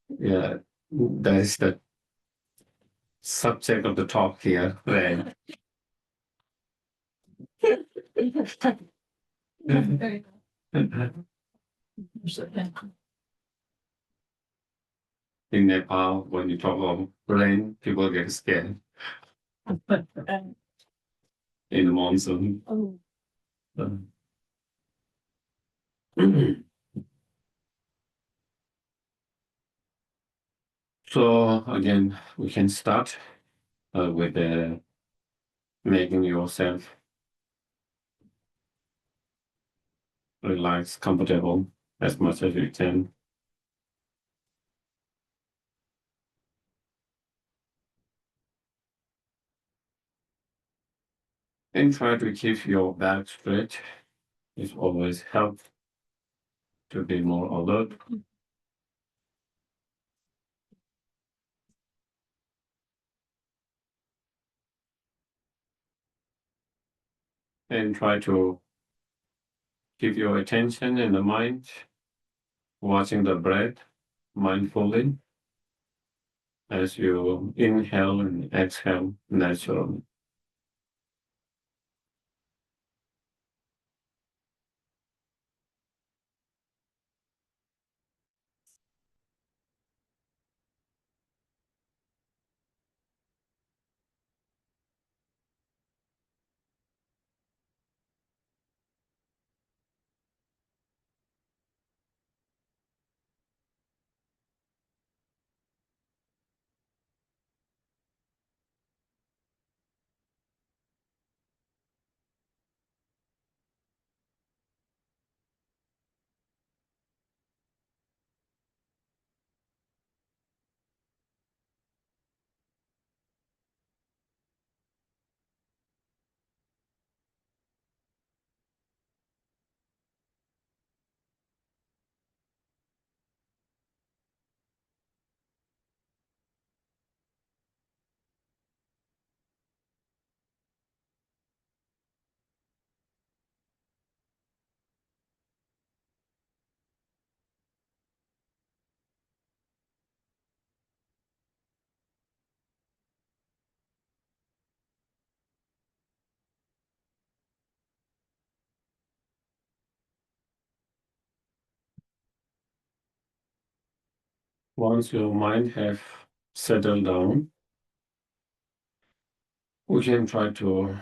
Yeah, that is the subject of the talk here, right? In Nepal, when you talk of rain, people get scared in the monsoon. So again, we can start with making yourself relaxed, comfortable as much as you can. And try to keep your back straight. It always helps to be more alert. And try to keep your attention in the mind, watching the breath mindfully as you inhale and exhale naturally. Once your mind have settled down, we can try to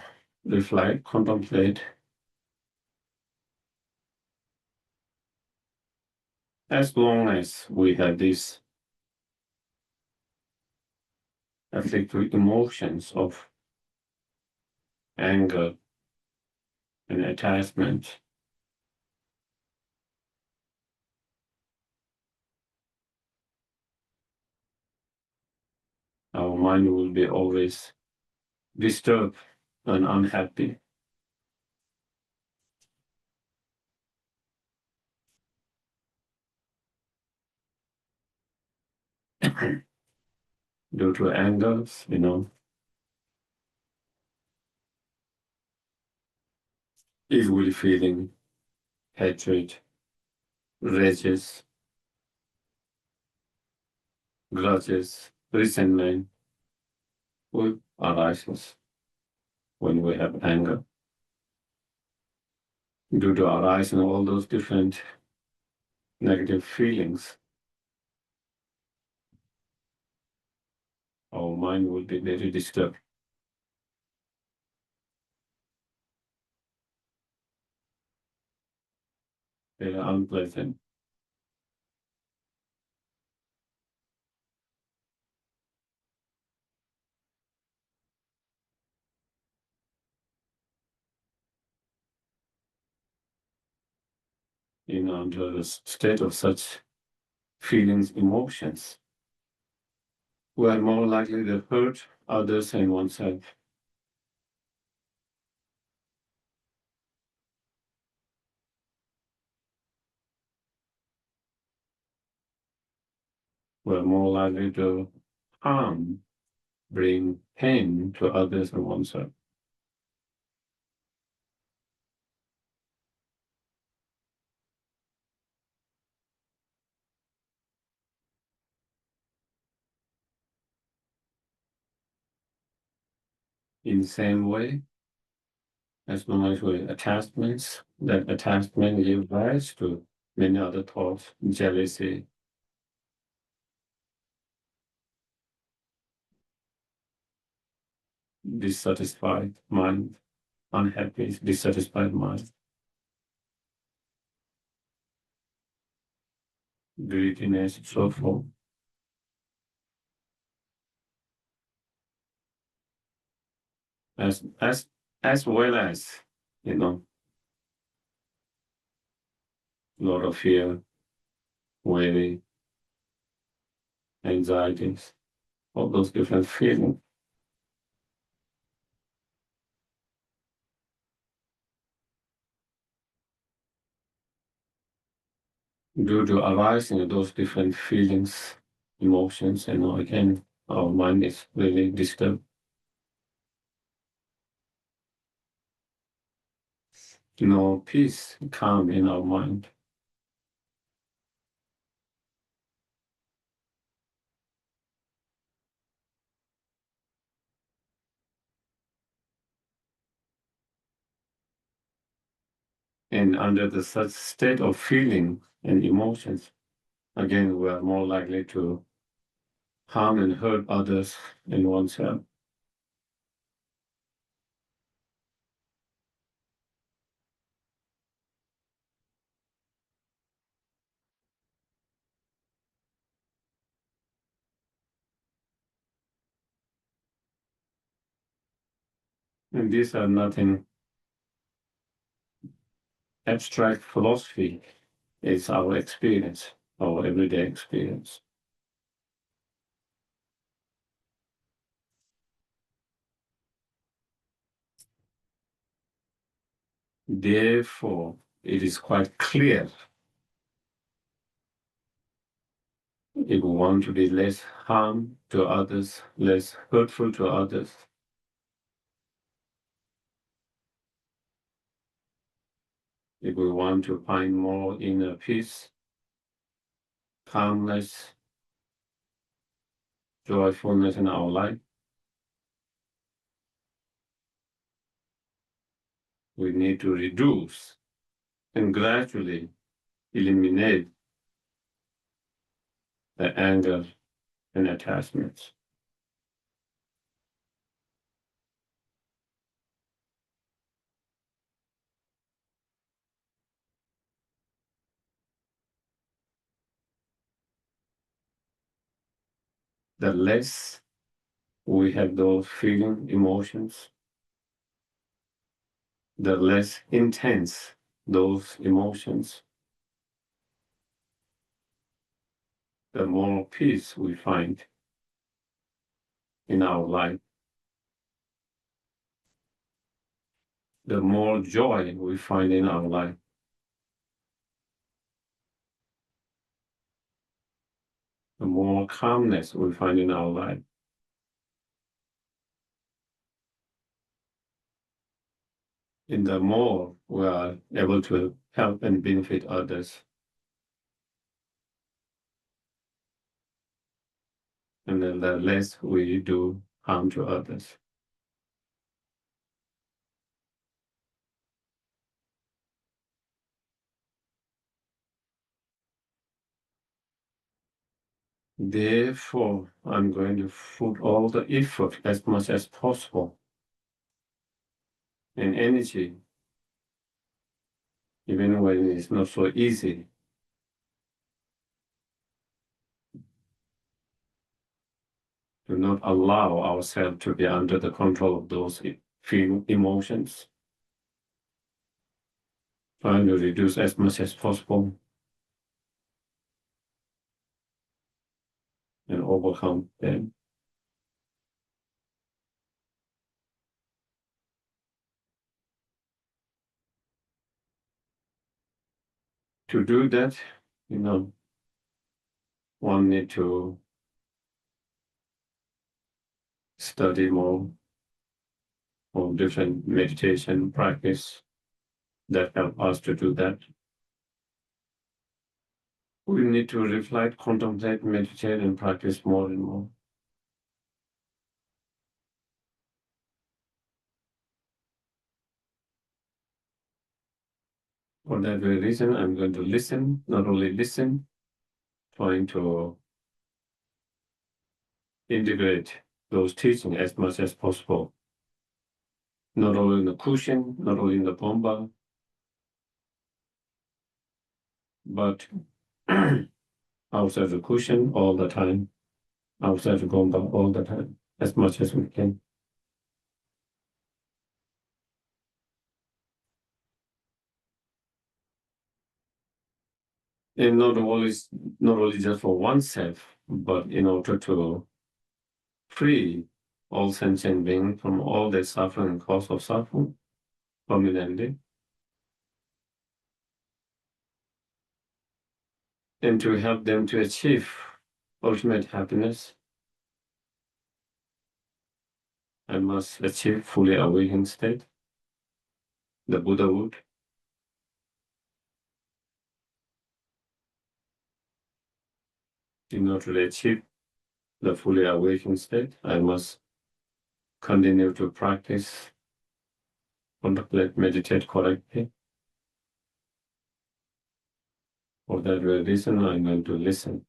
reflect, contemplate. As long as we have these afflictive emotions of anger and attachment, our mind will be always disturbed and unhappy. Due to angers, easily feeling hatred, rages, grudges, resentment will arise when we have anger. Due to arising all those different negative feelings, our mind will be very disturbed, very unpleasant. Under the state of such feelings, emotions, we are more likely to hurt others and oneself. We're more likely to harm, bring pain to others and oneself. In the same way, as long as we attachments, that attachment gives rise to many other thoughts, jealousy, dissatisfied mind, unhappy, dissatisfied mind, greediness, so forth. As well as, you know, a lot of fear, worry, anxieties, all those different feelings. Due to arising of those different feelings, emotions, and again, our mind is really disturbed. No peace, calm in our mind. And under the such state of feeling and emotions, again, we are more likely to harm and hurt others and oneself. And these are nothing abstract philosophy. It's our experience, our everyday experience. Therefore, it is quite clear if we want to be less harm to others, less hurtful to others, if we want to find more inner peace, calmness, joyfulness in our life, we need to reduce and gradually eliminate the anger and attachments. The less we have those feeling emotions, the less intense those emotions, the more peace we find in our life, the more joy we find in our life, the more calmness we find in our life, and the more we are able to help and benefit others, and then the less we do harm to others. Therefore, I'm going to put all the effort as much as possible and energy, even when it's not so easy, to not allow ourselves to be under the control of those feeling emotions, trying to reduce as much as possible and overcome them. To do that, one need to study more of different meditation practice that help us to do that. We need to reflect, contemplate, meditate, and practice more and more. For that very reason, I'm going to listen, not only listen, trying to integrate those teachings as much as possible. Not only in the cushion, not only in the bomba, but outside the cushion all the time, outside the bomba all the time, as much as we can. And not only just for oneself, but in order to free all sentient beings from all their suffering and cause of suffering permanently, and to help them to achieve ultimate happiness, I must achieve fully awakened state, the Buddhahood. In order to achieve the fully awakened state, I must continue to practice, contemplate, meditate correctly. For that very reason, I'm going to listen.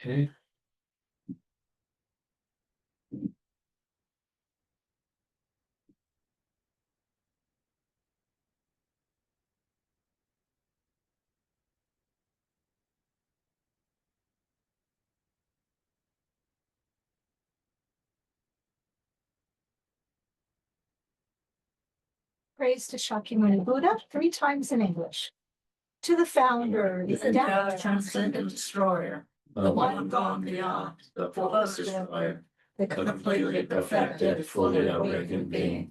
Okay. Praise to Shakyamuni Buddha 3 times in English. To the founder, the endowed, transcendent destroyer, the one gone beyond, the fullest destroyer, the completely perfected, fully awakened being,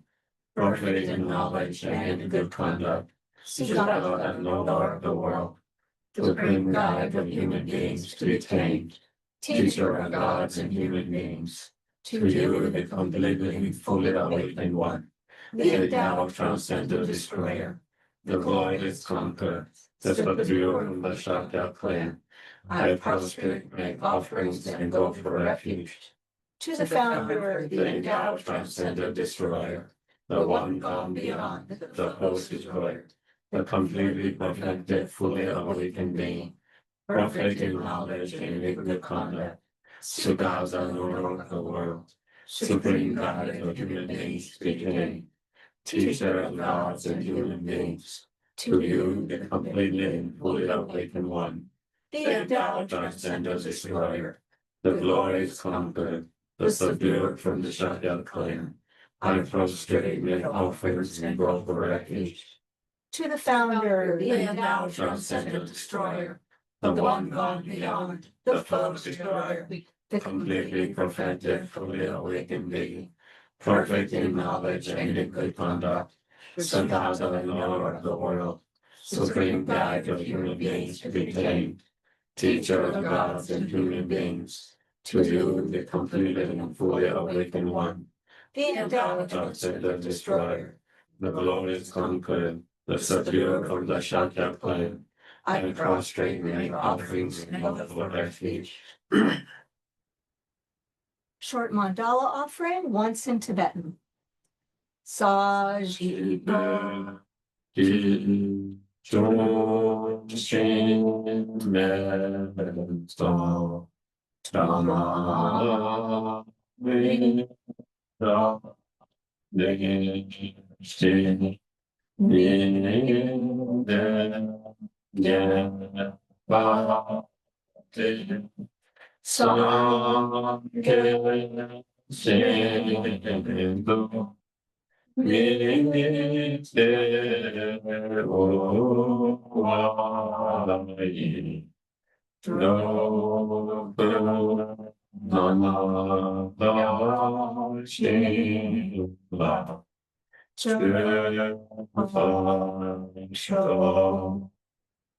perfect in knowledge and in good conduct, God and Lord of the world, supreme guide of human beings to be tamed, teacher of gods and human beings, to you the completely, fully awakened one, the endowed, transcendent destroyer, the glorious conqueror, the subduer from the Shakya clan. I prostrate, make offerings, and go for refuge. To the founder, the endowed, transcendent destroyer, the one gone beyond, the host destroyer, the completely perfected, fully awakened being, perfect in knowledge and in good conduct, Sugasa, Lord of the world, supreme guide of human beings became, teacher of gods and human beings, to you the completely and fully awakened one, the endowed, transcendent destroyer, the glorious conqueror, the subduer from the Shakya clan. I prostrate, make offerings, and go for refuge. To the founder, the endowed, transcendent destroyer, the one gone beyond, the foe destroyer, the completely perfected, fully awakened being, perfect in knowledge and in good conduct, Siddhartha and Lord of the world, supreme guide of human beings to be tamed, teacher of gods and human beings, to you the completely and fully awakened one, the endowed, transcendent destroyer, the glorious conqueror, the subduer of the Shakya clan. I prostrate, make offerings, and go for refuge. Short mandala offering, once in Tibetan. Sajido Ki Chon Shin Men So Tama Vi Ra De Shin Ni De Ye Ba Te Sam Ke Shin Do Mi Te O Wai No Nama Da Shin La Sho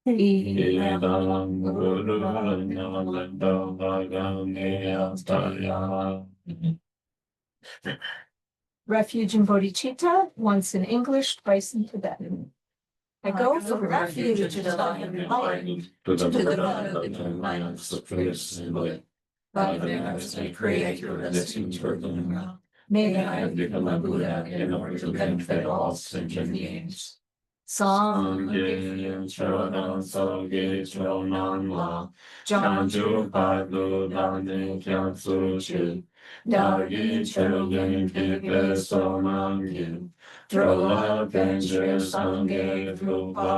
Idam Guru Nalanda Gangaya. Refuge in Bodhicitta, once in English, twice in Tibetan. I go from refuge to the light, to to the the God of the lands of grace and light. By the merits I create your blessings for them around. May I become a Buddha in order to benefit all sentient beings. Sangye Chodan Sangye Chonan La Chanju Padu Dane Kyatsu Chi Dagi Chodan Kipe Sonangye Trola Penche Sangye Drupa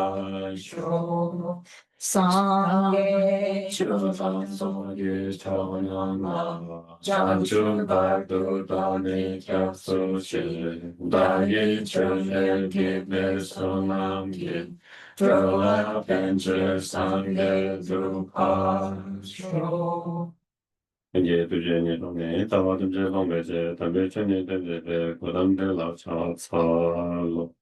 Shro Sangye Chodan Sangye Chonan La Chanju Padu Dane Kyatsu Chi Dagi Chodan Kipe Sonangye Trola Penche Sangye Drupa Shro 이제 두제니 동네 다와든 제 동네제 담배 전에 된데 고담대 라차차로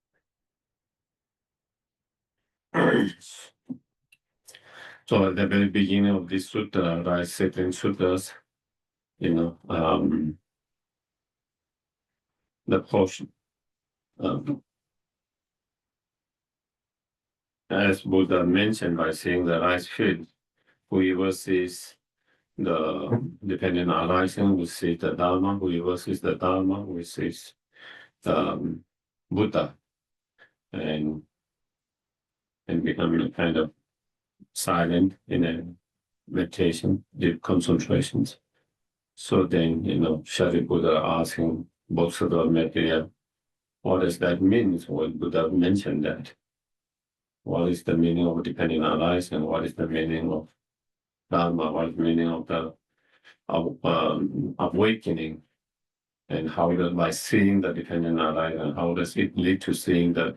So at the very beginning of this sutra, right, Seedling sutras, the portion, as Buddha mentioned by saying the rice field, whoever sees the dependent arising, who sees the Dharma, whoever sees the Dharma, who sees the Buddha, and become kind of silent in a meditation, deep concentrations. So then, Shariputra asking Bodhisattva material, what does that mean? When Buddha mentioned that, what is the meaning of dependent arising? What is the meaning of Dharma? What is the meaning of the awakening? And how does, by seeing the dependent arising, how does it lead to seeing the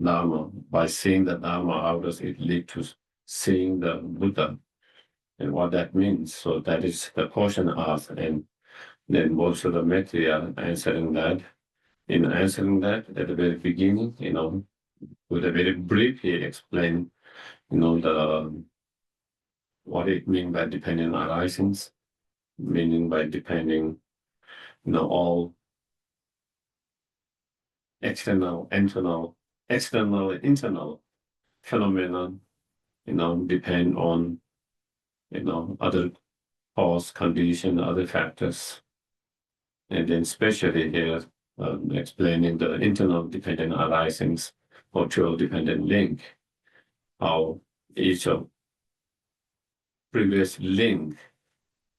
Dharma? By seeing the Dharma, how does it lead to seeing the Buddha? And what that means. So that is the portion asked, and then also the material answering that. In answering that, at the very beginning, with a very brief, he explained, the what it means by dependent arisings, meaning by depending, all external, internal phenomena, depend on, other cause, condition, other factors. And then especially here, explaining the internal dependent arisings or dual dependent link, how each of previous link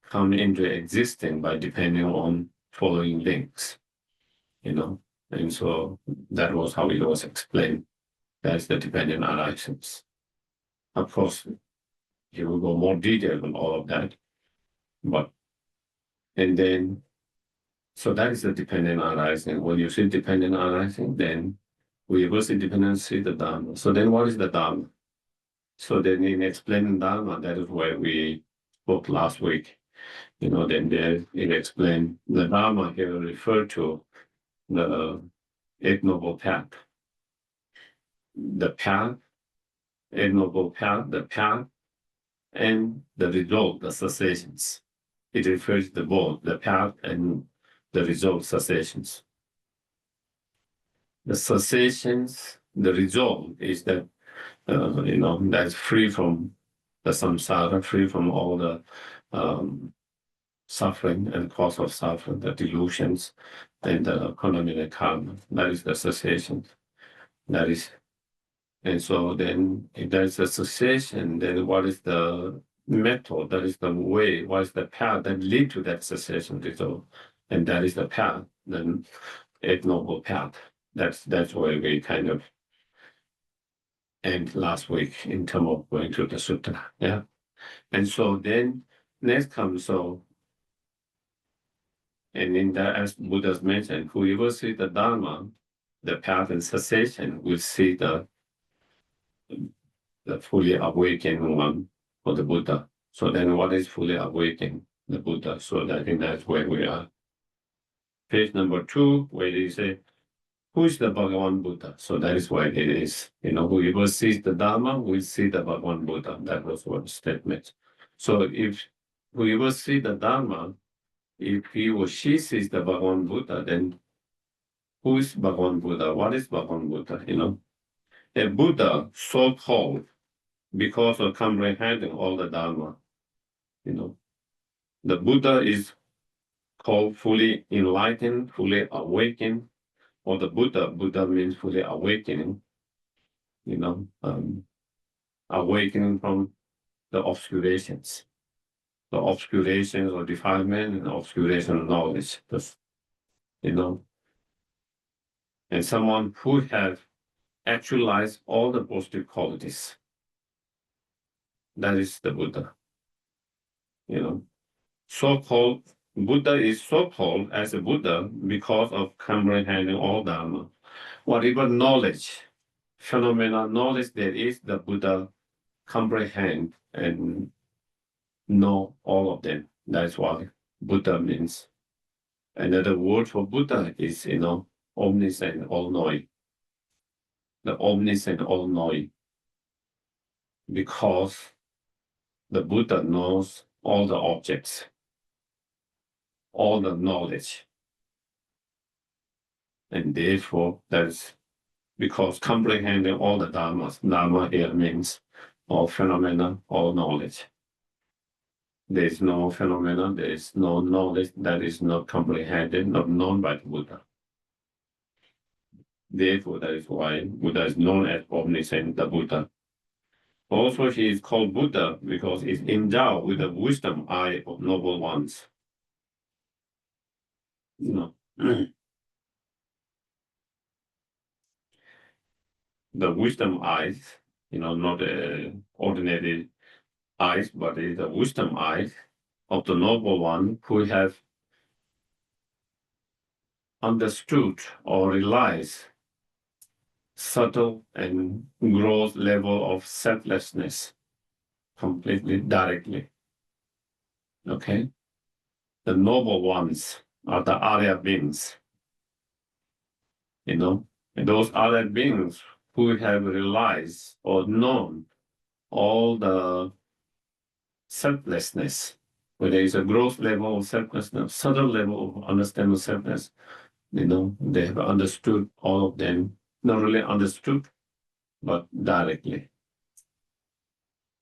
come into existence by depending on following links, and so that was how it was explained. That's the dependent arisings. Of course, he will go more detail on all of that, and then, so that is the dependent arising. When you see dependent arising, then we will see dependent, see the Dharma. So then what is the Dharma? So then in explaining Dharma, that is where we spoke last week. Then there it explained the Dharma here referred to the Eight Noble Path. The path, Eight Noble Path, the path, and the result, the cessations. It refers to both the path and the result cessations. The cessations, the result is that, that's free from the samsara, free from all the suffering and cause of suffering, the delusions and the contaminated karma. That is the cessation. And so then if there is a cessation, then what is the method? That is the way, what is the path that lead to that cessation result? And that is the path, the Eight Noble Path. That's where we kind of end last week in terms of going through the sutra. Yeah. And so then next comes, and in that, as Buddha's mentioned, whoever sees the Dharma, the path and cessation, will see the fully awakened one for the Buddha. So then what is fully awakened? The Buddha. So I think that's where we are. Page number 2, where they say, who is the Bhagavan Buddha? So that is why it is. Whoever sees the Dharma will see the Bhagavan Buddha. That was one statement. So if whoever sees the Dharma, if he or she sees the Bhagavan Buddha, then who is Bhagavan Buddha? What is Bhagavan Buddha? a Buddha so-called because of comprehending all the Dharma. The Buddha is called fully enlightened, fully awakened, or the Buddha means fully awakening, awakening from the obscurations or defilement and obscuration of knowledge. And someone who have actualized all the positive qualities. That is the Buddha. So-called Buddha is so-called as a Buddha because of comprehending all Dharma. Whatever knowledge, phenomena knowledge there is, the Buddha comprehend and know all of them. That's what Buddha means. Another word for Buddha is, omniscient, all-knowing. The omniscient, all-knowing. Because the Buddha knows all the objects, all the knowledge. And therefore, that's because comprehending all the dharmas, dharma here means all phenomena, all knowledge. There is no phenomena, there is no knowledge that is not comprehended, not known by the Buddha. Therefore, that is why Buddha is known as omniscient, the Buddha. Also, he is called Buddha because he's endowed with the wisdom eye of noble ones. The wisdom eyes, not the ordinary eyes, but it's the wisdom eyes of the noble one who have understood or realized subtle and gross level of selflessness completely directly. Okay? The noble ones are the Arya beings. And those Arya beings who have realized or known all the selflessness, where there is a gross level of selflessness, subtle level of understanding of selflessness, they have understood all of them, not really understood, but directly.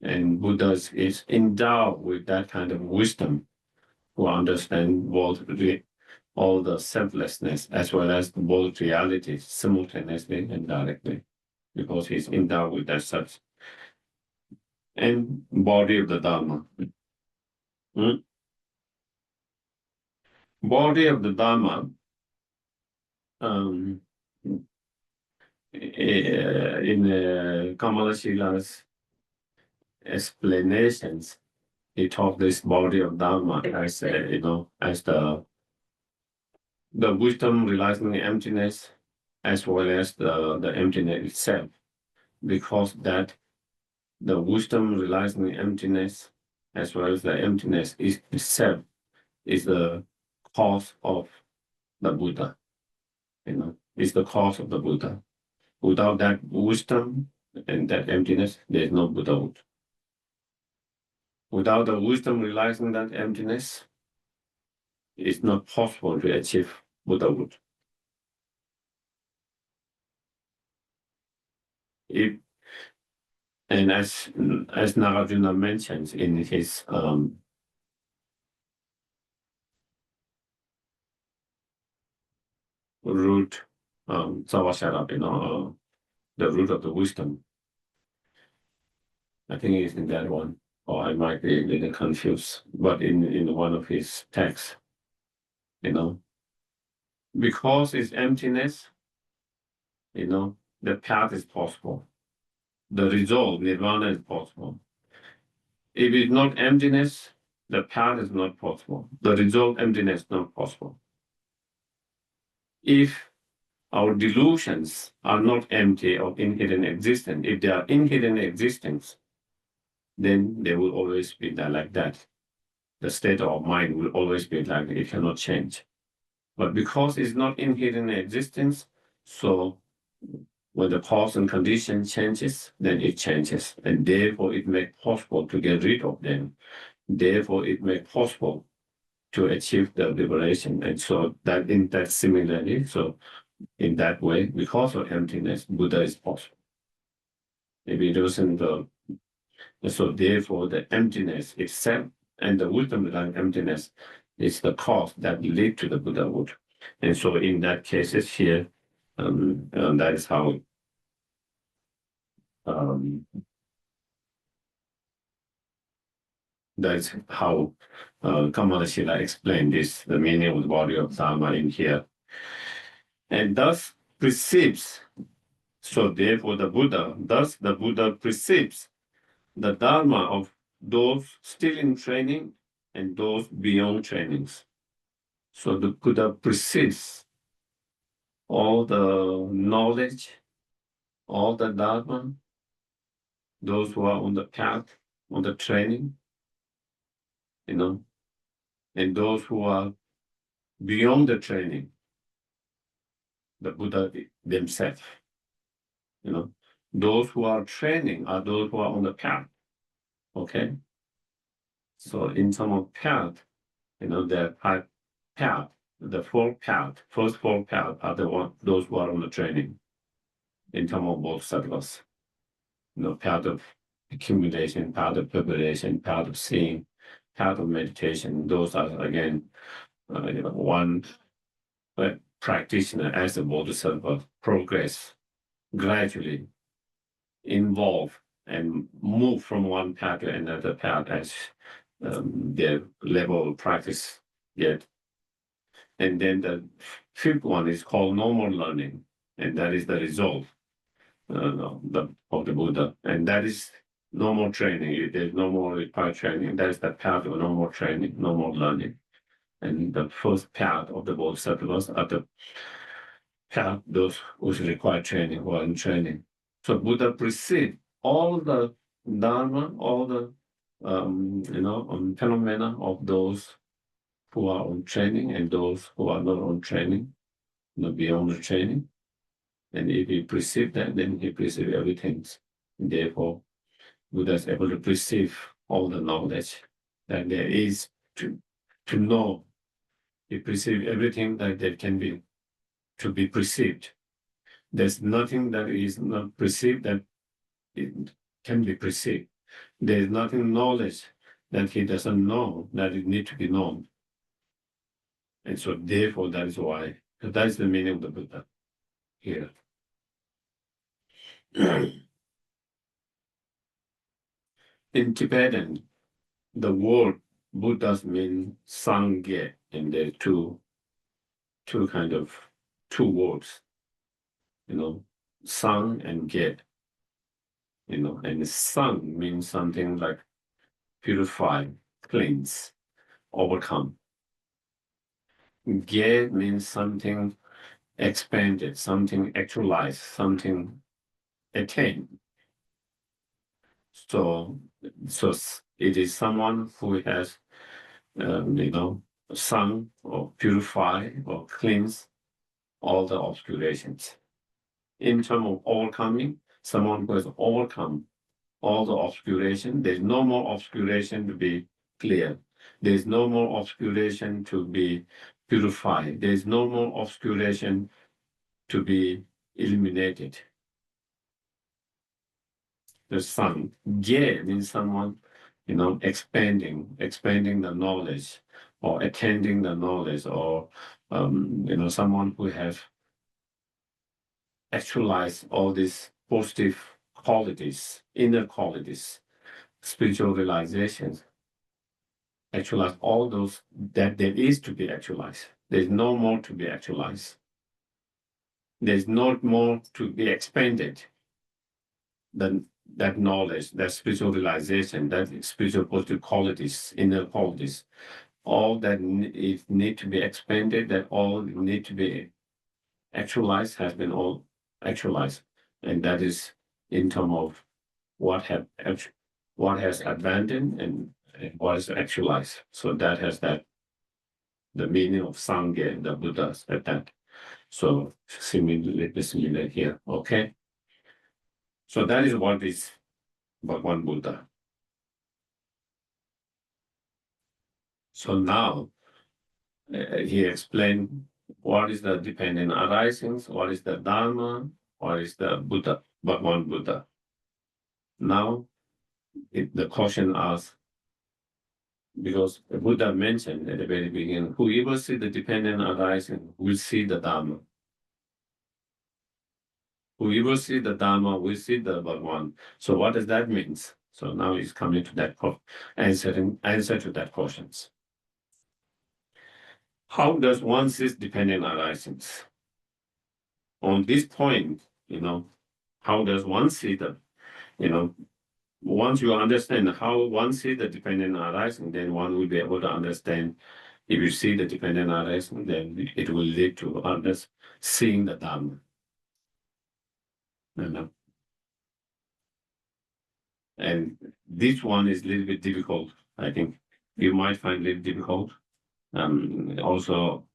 And Buddha is endowed with that kind of wisdom to understand both all the selflessness as well as both realities simultaneously and directly, because he's endowed with that such and body of the Dharma. Body of the Dharma, in Kamala Shila's explanations, he taught this body of Dharma as as the wisdom realizing the emptiness as well as the emptiness itself, because that the wisdom realizing the emptiness as well as the emptiness itself is the cause of the Buddha. Is the cause of the Buddha. Without that wisdom and that emptiness, there is no Buddhahood. Without the wisdom realizing that emptiness, it's not possible to achieve Buddhahood. And as Nagarjuna mentions in his root, Savasara, the root of the wisdom. I think it's in that one, or I might be a little confused, but in one of his texts, because it's emptiness, the path is possible. The result, nirvana, is possible. If it's not emptiness, the path is not possible. The result, emptiness, is not possible. If our delusions are not empty of inherent existence, if they are inherent existence, then they will always be like that. The state of mind will always be like that. It cannot change. But because it's not inherent existence, so when the cause and condition changes, then it changes. And therefore, it makes possible to get rid of them. Therefore, it makes possible to achieve the liberation. And so that in that similarly, so in that way, because of emptiness, Buddha is possible. If it wasn't so therefore the emptiness itself and the wisdom without emptiness is the cause that lead to the Buddhahood. And so in that cases here, that is how that's how Kamadashila explained this, the meaning of the body of Dharma in here. And thus perceives, so therefore the Buddha perceives the Dharma of those still in training and those beyond trainings. So the Buddha perceives all the knowledge, all the Dharma, those who are on the path, on the training, and those who are beyond the training, the Buddha themselves, those who are training are those who are on the path, okay? So in terms of path, the path, the first four paths are those who are on the training in terms of both sattvas. Path of accumulation, path of preparation, path of seeing, path of meditation. Those are again, one practitioner as a bodhisattva progress gradually involve and move from one path to another path as their level of practice get. And then the fifth one is called normal learning, and that is the result of the Buddha, and that is normal training. There's no more required training. That is the path of normal training, normal learning. And the first path of the bodhisattvas are the path those who require training, who are in training. So Buddha perceived all the Dharma, all the phenomena of those who are on training and those who are not on training, beyond the training. And if he perceives that, then he perceives everything. Therefore, Buddha is able to perceive all the knowledge that there is to know. He perceives everything that can be to be perceived. There's nothing that is not perceived that it can be perceived. There's nothing knowledge that he doesn't know that it needs to be known. And so therefore that is why, that is the meaning of the Buddha here. In Tibetan, the word Buddhas mean Sangye, and there are two words, Sang and Ge, and Sang means something like purify, cleanse, overcome. Ge means something expanded, something actualized, something attained. So it is someone who has, sung or purify or cleanse all the obscurations. In terms of overcoming, someone who has overcome all the obscuration, there's no more obscuration to be clear. There's no more obscuration to be purified. There's no more obscuration to be eliminated. The sun, Ge means someone, expanding the knowledge or attending the knowledge, or someone who has actualized all these positive qualities, inner qualities, spiritual realizations, actualize all those that there is to be actualized. There's no more to be actualized. There's no more to be expanded than that knowledge, that spiritual realization, that spiritual positive qualities, inner qualities, all that need to be expanded, that all need to be actualized has been all actualized. And that is in terms of what has abandoned and what is actualized. So that has the meaning of Sangye, the Buddha said that. So similar here, okay? So that is what is Bhagwan Buddha. So now he explained what is the dependent arisings, what is the Dharma, what is the Buddha, Bhagwan Buddha. Now, the question asks, because the Buddha mentioned at the very beginning, whoever see the dependent arising will see the Dharma. Whoever see the Dharma will see the Bhagavan. So what does that mean? So now he's coming to that answer to that questions. How does one see dependent arisings? On this point, how does one see the, once you understand how one sees the dependent arising, then one will be able to understand. If you see the dependent arising, then it will lead to seeing the Dharma. And this one is a little bit difficult, I think. You might find it difficult. Also,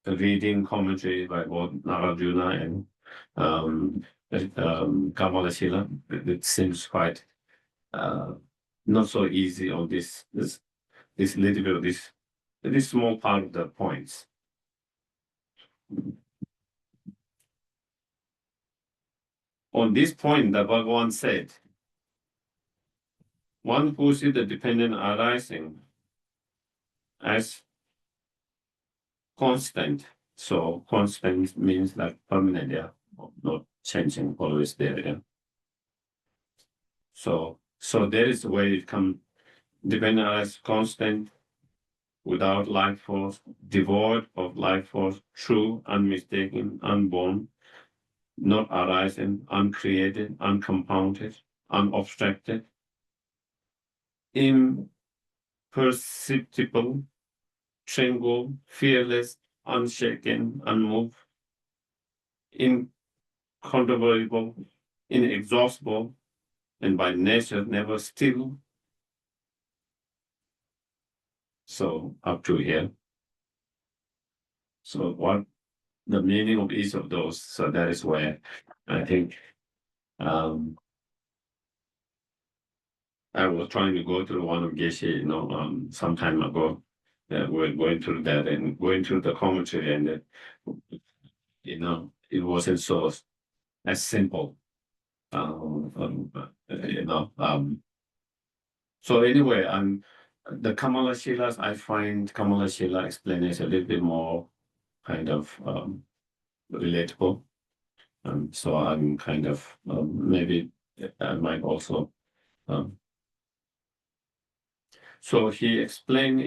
reading commentary by both Nagarjuna and Kamalashila, it seems quite not so easy on this little bit of this small part of the points. On this point, the Bhagavan said, one who sees the dependent arising as constant. So constant means like permanent, yeah, not changing, always there, yeah. So there is where it comes dependent as constant, without life force, devoid of life force, true, unmistaken, unborn, not arising, uncreated, uncompounded, unobstructed, imperceptible, tranquil, fearless, unshaken, unmoved, incontrovertible, inexhaustible, and by nature never still. So up to here. So what the meaning of each of those? So that is where I think I was trying to go through one of Geshe, some time ago. We're going through that and going through the commentary, and it wasn't so as simple. So anyway, the Kamala Shilas, I find Kamala Shila explanation a little bit more kind of relatable. So I'm kind of maybe I might also. So he explained,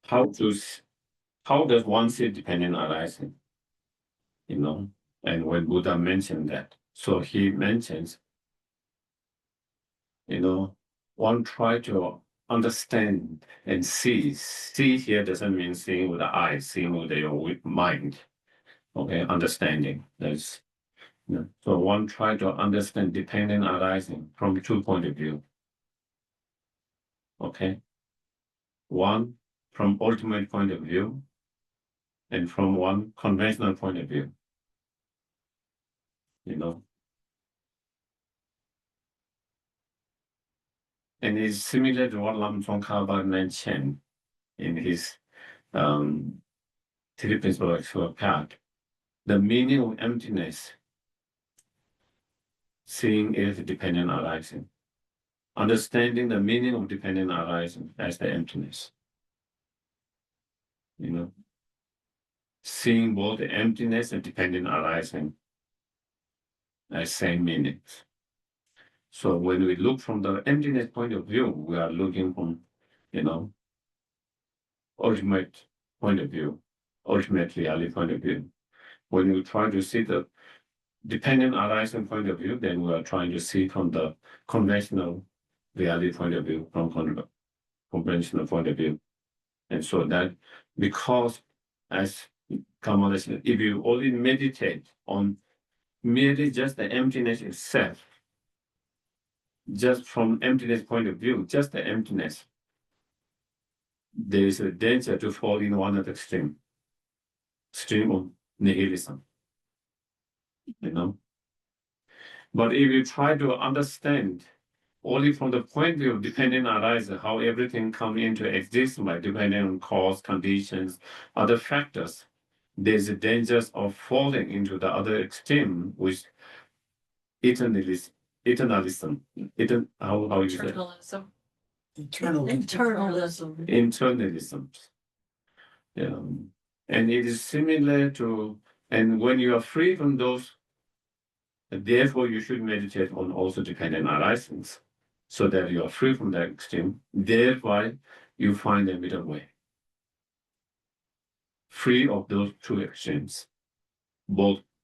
how does one see dependent arising? And when Buddha mentioned that, so he mentions, one try to understand and see. See here doesn't mean seeing with the eyes, seeing with your mind. Okay, understanding. That's so one try to understand dependent arising from 2 points of view. Okay. One from ultimate point of view, and from one conventional point of view. And it's similar to what Lam Tsongkhapa mentioned in his three principles of path. The meaning of emptiness, seeing is dependent arising. Understanding the meaning of dependent arising as the emptiness. Seeing both the emptiness and dependent arising as same meanings. So when we look from the emptiness point of view, we are looking from, ultimate point of view, ultimate reality point of view. When we try to see the dependent arising point of view, then we are trying to see from the conventional reality point of view, from conventional point of view. And so that, because as Kamala said, if you only meditate on merely just the emptiness itself, just from emptiness point of view, just the emptiness, there is a danger to fall in one of the extreme of nihilism. But if you try to understand only from the point of view of dependent arising, how everything comes into existence by depending on cause, conditions, other factors, there's a danger of falling into the other extreme, which eternalism. How you say? Internalism. Internalism. Internalism. Yeah. And it is similar to, and when you are free from those, therefore you should meditate on also dependent arisings, so that you are free from that extreme. Thereby you find a middle way. Free of those two extremes.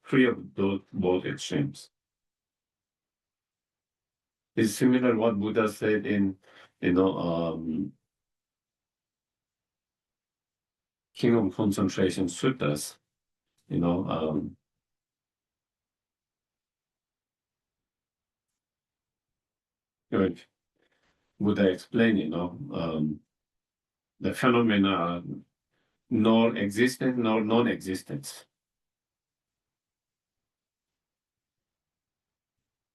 Free of those both extremes. It's similar to what Buddha said in, Kingdom Concentration Sutras, like Buddha explained, the phenomena are nor existent nor non-existence.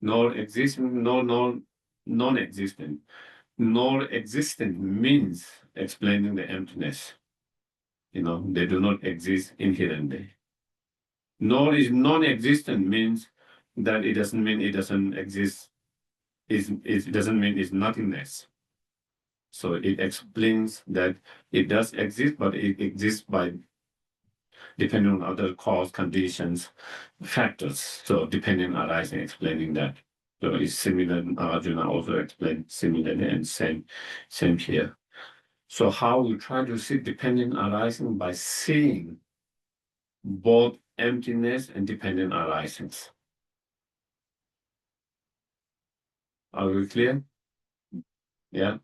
Nor existent nor non-existent. Nor existent means explaining the emptiness. They do not exist inherently. Nor is non-existent means that it doesn't mean it doesn't exist. It doesn't mean it's nothingness. So it explains that it does exist, but it exists by depending on other cause, conditions, factors. So depending arising, explaining that. So it's similar. Arjuna also explained similarly, and same here. So how we try to see dependent arising by seeing both emptiness and dependent arisings. Are we clear? Yeah.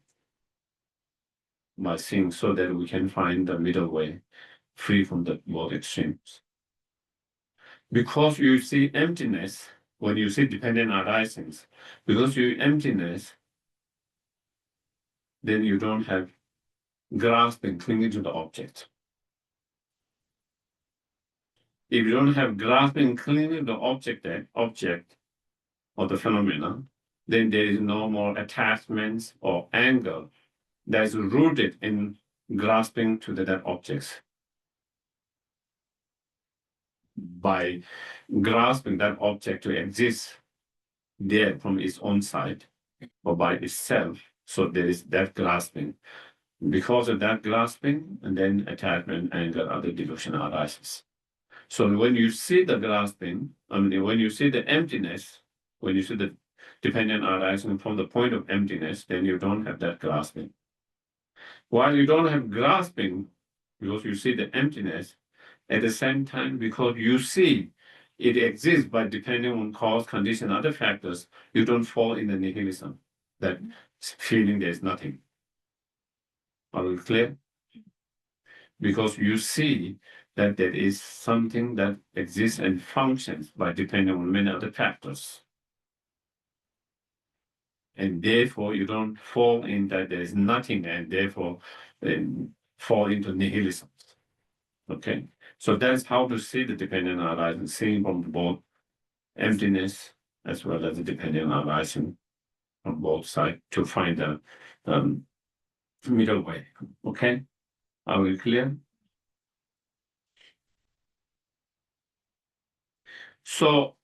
By seeing, so that we can find the middle way, free from the both extremes. Because you see emptiness, when you see dependent arisings, because you emptiness, then you don't have grasping, clinging to the object. If you don't have grasping, clinging to the object or the phenomena, then there is no more attachments or anger that is rooted in grasping to that objects. By grasping that object to exist there from its own side or by itself, so there is that grasping. Because of that grasping, and then attachment, anger, other delusion arises. So when you see the grasping, when you see the emptiness, when you see the dependent arising from the point of emptiness, then you don't have that grasping. While you don't have grasping, because you see the emptiness, at the same time, because you see it exists, but depending on cause, condition, other factors, you don't fall in the nihilism, that feeling there's nothing. Are we clear? Because you see that there is something that exists and functions by depending on many other factors. And therefore, you don't fall in that there is nothing, and therefore fall into nihilism. Okay? So that's how to see the dependent arising, seeing from both emptiness as well as the dependent arising from both sides to find the middle way. Okay? Are we clear? So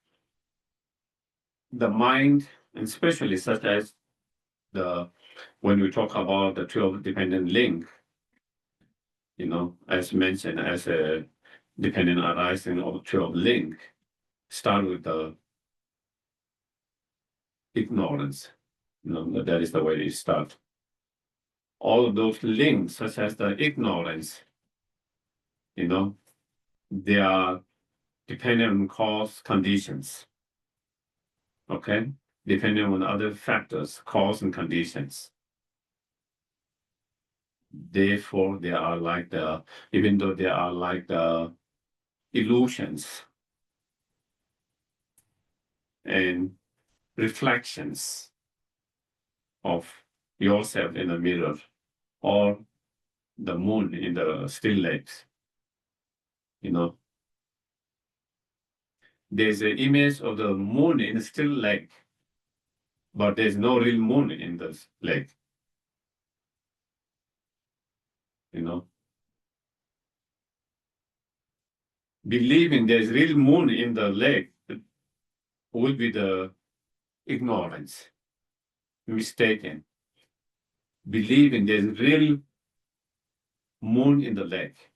the mind, and especially such as when we talk about the 12 dependent link, as mentioned as a dependent arising of 12 link, start with the ignorance. That is the way it starts. All of those links, such as the ignorance, they are dependent on cause conditions. Okay? Depending on other factors, cause and conditions. Therefore, they are like even though they are like the illusions and reflections of yourself in the mirror or the moon in the still lakes. There's an image of the moon in the still lake, but there's no real moon in the lake. Believing there's real moon in the lake will be the ignorance, mistaken, believing there's real moon in the lake,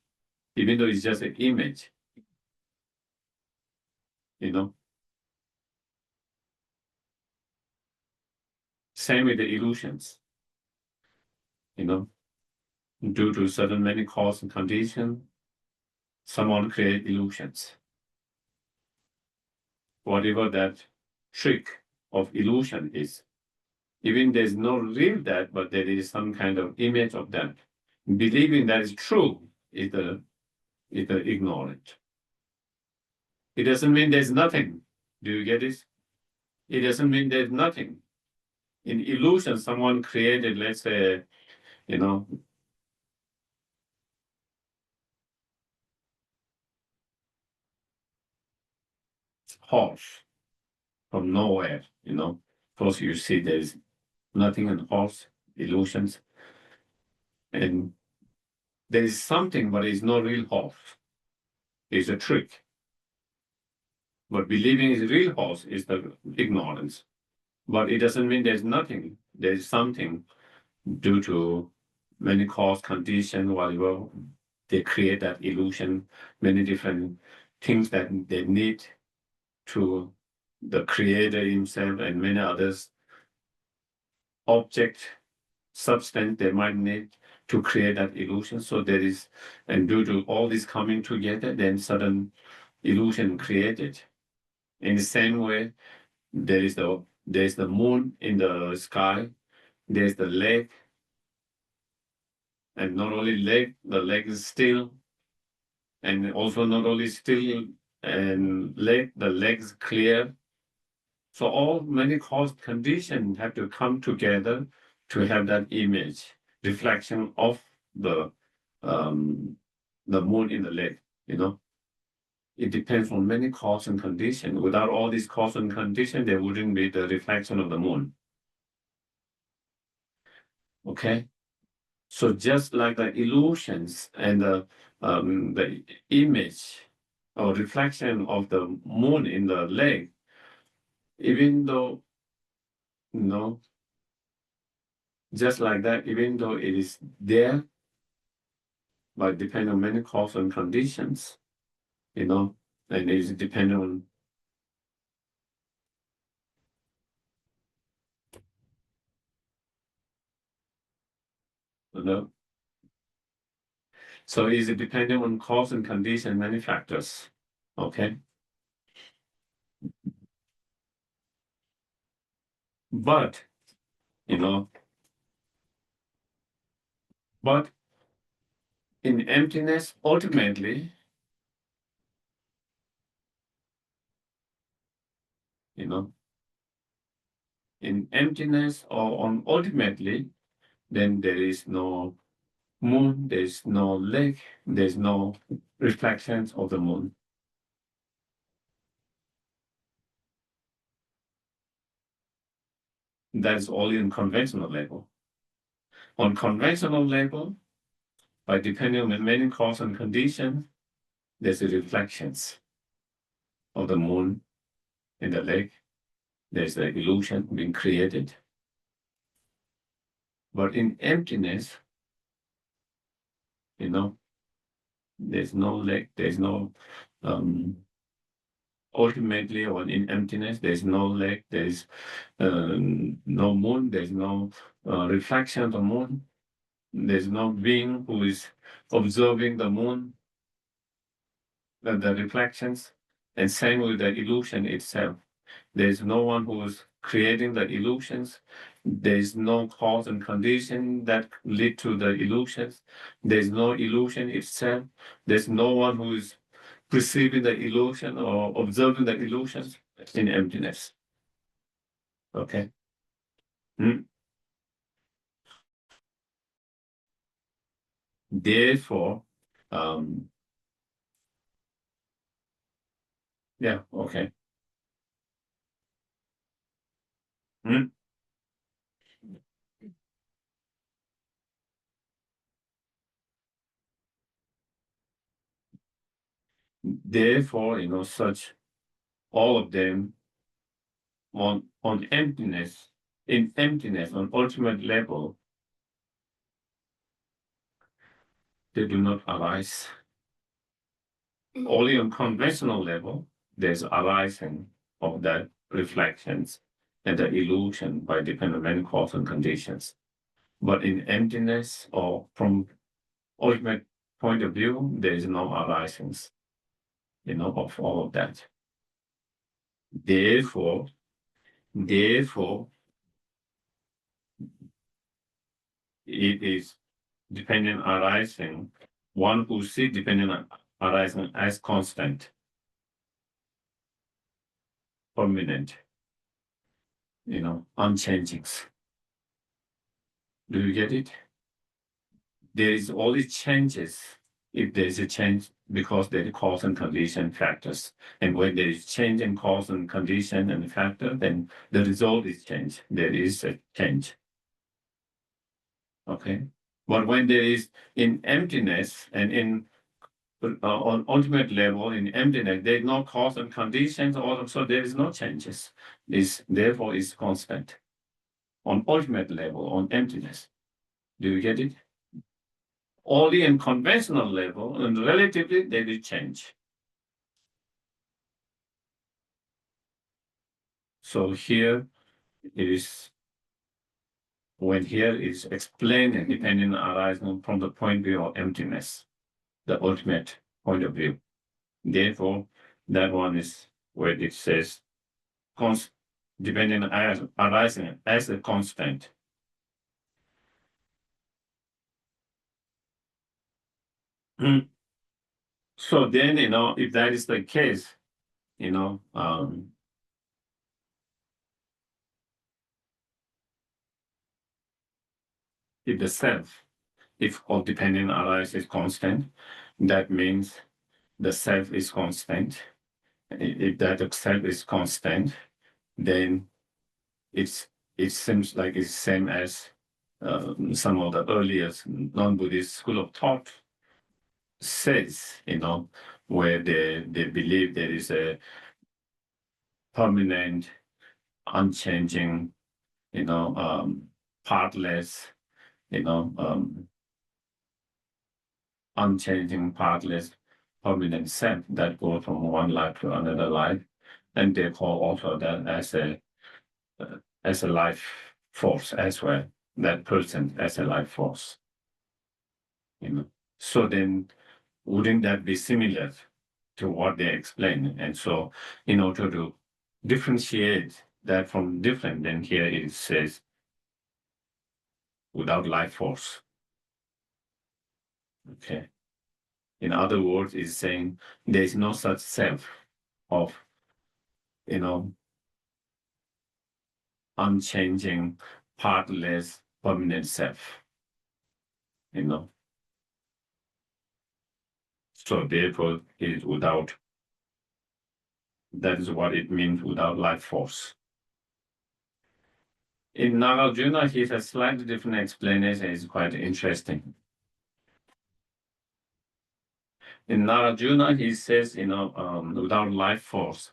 even though it's just an image, you know. Same with the illusions, you know, due to certain many cause and condition, someone create illusions. Whatever that trick of illusion is, even there's no real that, but there is some kind of image of that. Believing that is true is the ignorant. It doesn't mean there's nothing. Do you get this? It doesn't mean there's nothing. In illusion, someone created, let's say, you know, horse from nowhere, you know. First you see there's nothing in horse, illusions, and there is something, but it's not real horse. It's a trick. But believing is real horse is the ignorance. But it doesn't mean there's nothing. There's something due to many cause, condition, whatever. They create that illusion, many different things that they need to the creator himself and many others object, substance they might need to create that illusion. So there is, and due to all this coming together, then sudden illusion created. In the same way, there's the moon in the sky, there's the lake, and not only lake, the lake is still, and also not only still and lake, the lake is clear. So all many cause conditions have to come together to have that image, reflection of the moon in the lake, you know. It depends on many cause and condition. Without all these cause and condition, there wouldn't be the reflection of the moon. Okay? So just like the illusions and the image or reflection of the moon in the lake, even though, you know, just like that, even though it is there, but depend on many cause and conditions, you know, and it is dependent on, you know, so it is dependent on cause and condition, many factors. Okay. But, you know, but in emptiness, ultimately, you know, in emptiness or on ultimately, then there is no moon, there's no lake, there's no reflections of the moon. That's all in conventional level. On conventional level, by depending on many cause and conditions, there's the reflections of the moon in the lake. There's the illusion being created. But in emptiness, you know, there's no lake, there's no ultimately or in emptiness, there's no lake, there's no moon, there's no reflection of the moon, there's no being who is observing the moon, the reflections, and same with the illusion itself. There's no one who is creating the illusions. There's no cause and condition that lead to the illusions. There's no illusion itself. There's no one who is perceiving the illusion or observing the illusions in emptiness. Okay. Hmm. Therefore, yeah, okay. Hmm. Therefore, such all of them on emptiness, in emptiness, on ultimate level, they do not arise. Only on conventional level, there's arising of that reflections and the illusion by dependent cause and conditions. But in emptiness or from ultimate point of view, there is no arisings, of all of that. Therefore, it is dependent arising, one who sees dependent arising as constant, permanent, unchanging. Do you get it? There is always changes if there is a change because there is cause and condition factors. And when there is change in cause and condition and factor, then the result is change. There is a change. Okay. But when there is in emptiness and in on ultimate level in emptiness, there is no cause and conditions, also there is no changes. This therefore is constant on ultimate level, on emptiness. Do you get it? Only in conventional level and relatively there is change. So here is when here is explained and depending arising from the point of view of emptiness, the ultimate point of view. Therefore, that one is where it says depending arising as a constant. So then, if that is the case, if the self, if all dependent arises constant, that means the self is constant. If that self is constant, then it seems like it's same as some of the earliest non-Buddhist school of thought says, where they believe there is a permanent, unchanging, partless, unchanging, partless, permanent self that goes from one life to another life, and they call also that as a life force as well. That person as a life force, So then, wouldn't that be similar to what they explain? And so, in order to differentiate that from different, then here it says without life force. Okay. In other words, it's saying there is no such self of, unchanging, partless, permanent self. So therefore, it is without. That is what it means without life force. In Nagarjuna, he has a slightly different explanation. It's quite interesting. In Nagarjuna, he says, without life force,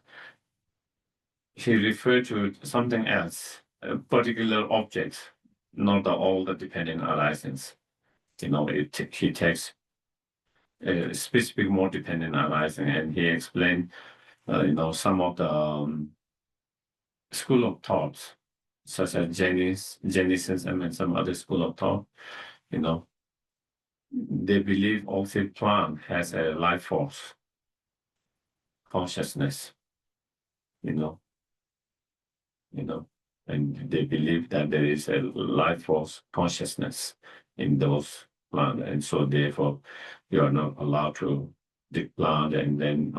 he referred to something else, a particular object, not all the dependent arisings. He takes a specific more dependent arising, and he explained, some of the school of thoughts, such as Jainism and some other school of thought, they believe also plant has a life force, consciousness, and they believe that there is a life force consciousness in those plants, and so therefore you are not allowed to dig plant, and then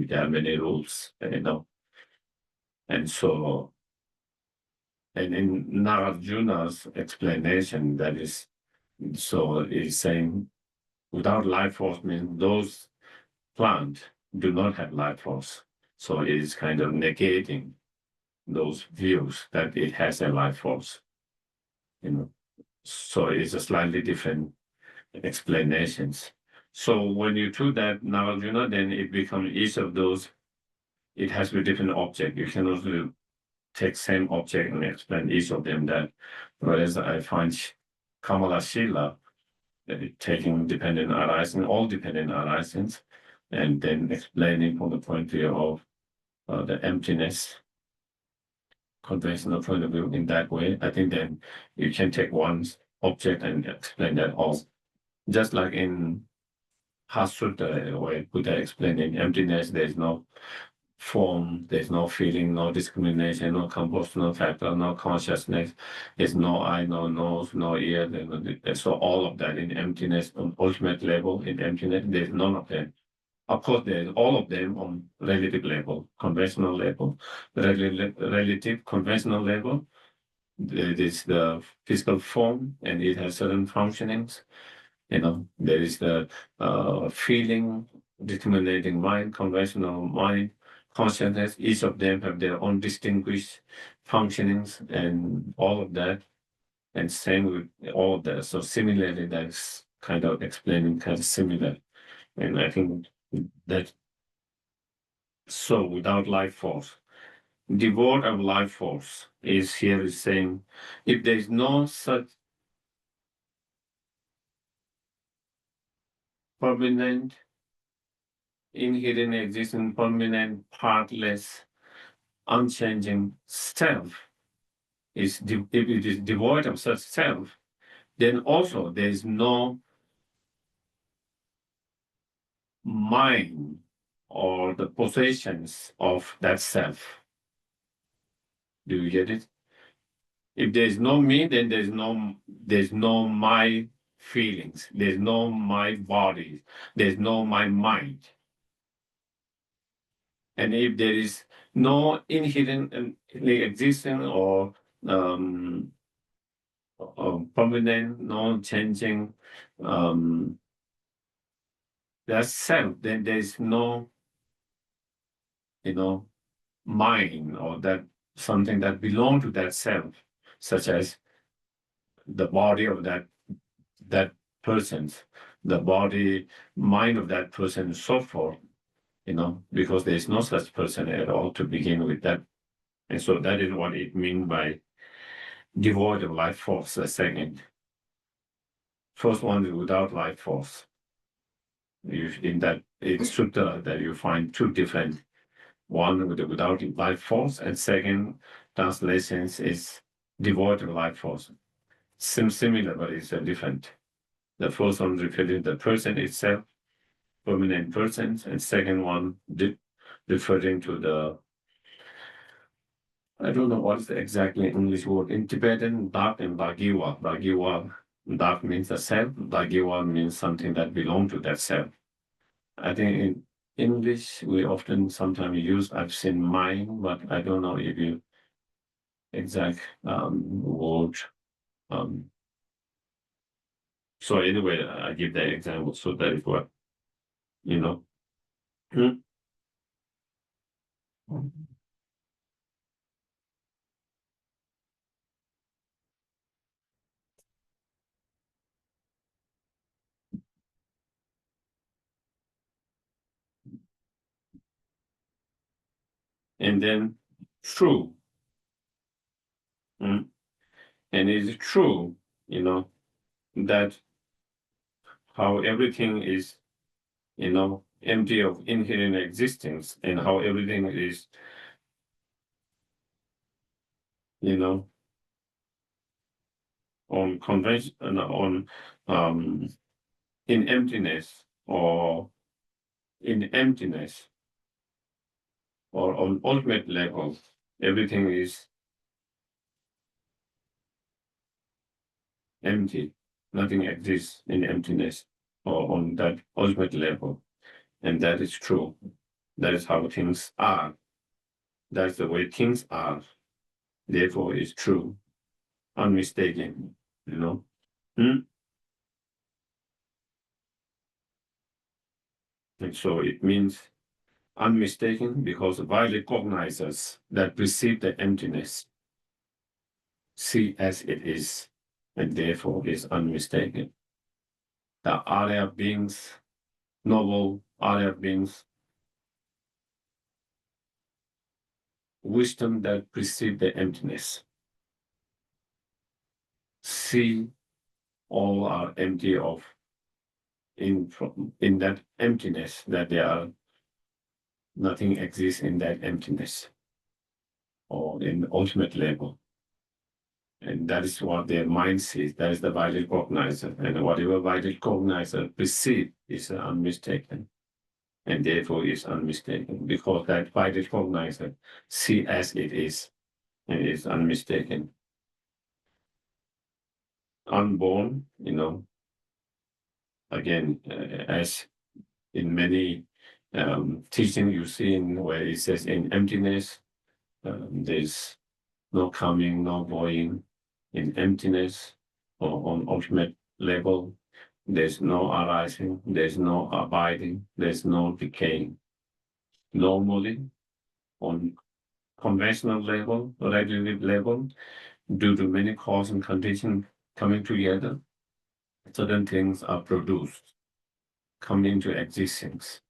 there are many rules, and so. And in Nagarjuna's explanation, that is, so he's saying without life force means those plants do not have life force. So it is kind of negating those views that it has a life force. So it's a slightly different explanations. So when you do that Nagarjuna, then it becomes each of those, it has a different object. You cannot take same object and explain each of them that, whereas I find Kamala Shila taking dependent arising, all dependent arisings, and then explaining from the point of view of the emptiness, conventional point of view in that way. I think then you can take one object and explain that all. Just like in Sutra, where Buddha explained in emptiness, there's no form, there's no feeling, no discrimination, no compositional factor, no consciousness, there's no eye, no nose, no ear. So all of that in emptiness, on ultimate level, in emptiness, there's none of them. Of course, there's all of them on relative level, conventional level, relative conventional level. There is the physical form, and it has certain functionings. There is the feeling, discriminating mind, conventional mind, consciousness. Each of them have their own distinguished functionings and all of that. And same with all of that. So similarly, that's kind of explaining kind of similar. And I think that so without life force, devoid of life force is saying if there is no such permanent, inherent, existing, permanent, partless, unchanging self, if it is devoid of such self, then also there is no mind or the possessions of that self. Do you get it? If there's no me, then there's no my feelings, there's no my body, there's no my mind. And if there is no inherent existing or permanent, no changing that self, then there's no, mind or that something that belong to that self, such as the body of that person's, the body, mind of that person, and so forth, because there's no such person at all to begin with that. And so that is what it means by devoid of life force, the second. First one is without life force. In that it's Sutra that you find two different, one without life force, and second translations is devoid of life force. Seems similar, but it's different. The first one referring to the person itself, permanent persons, and second one referring to the, I don't know what's the exactly English word. In Tibetan, Dak and Bagiwa. Bagiwa, Dak means the self, Bagiwa means something that belongs to that self. I think in English, we often sometimes use, I've seen mind, but I don't know if you exact word. So anyway, I give that example. So that is what, you know. And then true. And it's true, that how everything is, empty of inherent existence, and how everything is, on convention, on in emptiness or in emptiness or on ultimate level, everything is empty. Nothing exists in emptiness or on that ultimate level. And that is true. That is how things are. That's the way things are. Therefore, it's true, unmistaken, Hmm? And so it means unmistaken because Violet recognizes that perceive the emptiness, see as it is, and therefore is unmistaken. The Arya beings, noble Arya beings, wisdom that precedes the emptiness. See, all are empty of in that emptiness, that there are nothing exists in that emptiness or in the ultimate level. And that is what their mind sees. That is the vital cognizer. And whatever vital cognizer perceives is unmistaken. And therefore is unmistaken, because that vital cognizer see as it is, and it is unmistaken. Unborn, again, as in many teaching you see in where it says in emptiness, there's no coming, no going. In emptiness or on ultimate level, there's no arising, there's no abiding, there's no decaying. Normally, on conventional level, regulative level, due to many cause and conditions coming together, certain things are produced, come into existence,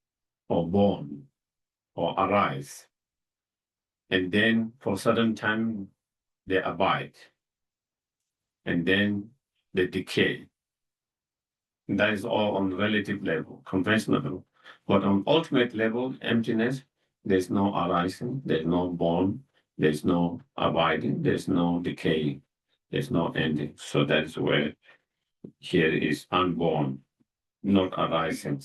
or born, or arise. And then for certain time, they abide. And then they decay. And that is all on relative level, conventional level. But on ultimate level, emptiness, there's no arising, there's no born, there's no abiding, there's no decay, there's no ending. So that's where here is unborn, not arising,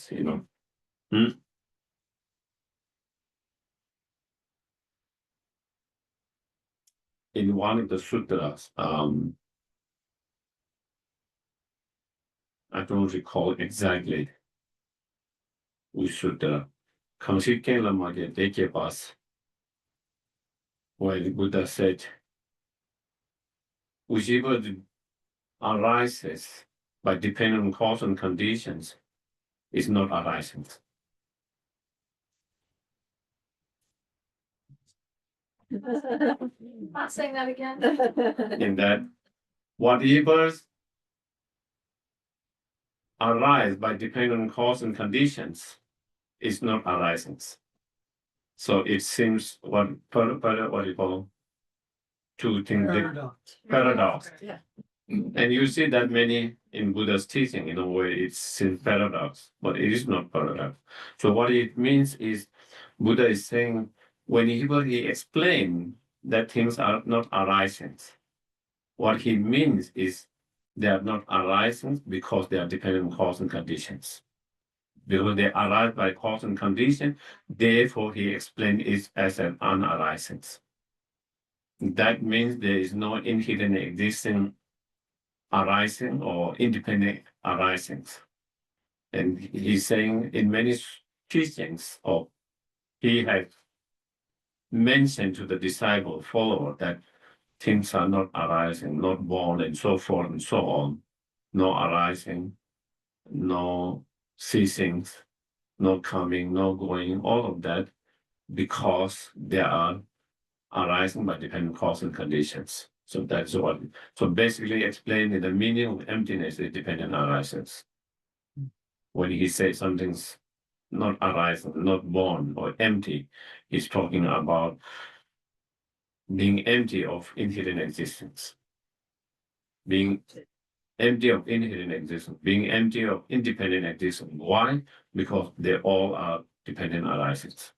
In one of the sutras, I don't recall exactly which sutra, Kamshike Lamage Dekepas, where the Buddha said, whichever arises by dependent on cause and conditions is not arising. Not saying that again. In that, whatever arise by dependent on cause and conditions is not arising. So it seems what you call two things. Paradox. Yeah. And you see that many in Buddha's teaching, where it's in paradox, but it is not paradox. So what it means is Buddha is saying whenever he explains that things are not arising, what he means is they are not arising because they are dependent on cause and conditions. Because they arise by cause and condition, therefore he explained it as an unarising. That means there is no inherent existing arising or independent arisings. And he's saying in many teachings, or he had mentioned to the disciple, follower, that things are not arising, not born, and so forth and so on. No arising, no ceasing, no coming, no going, all of that, because they are arising by dependent cause and conditions. So that's what. So basically, explaining the meaning of emptiness is dependent arises. When he says something's not arising, not born or empty, he's talking about being empty of inherent existence, being empty of inherent existence, being empty of independent existence. Why? Because they all are dependent arises.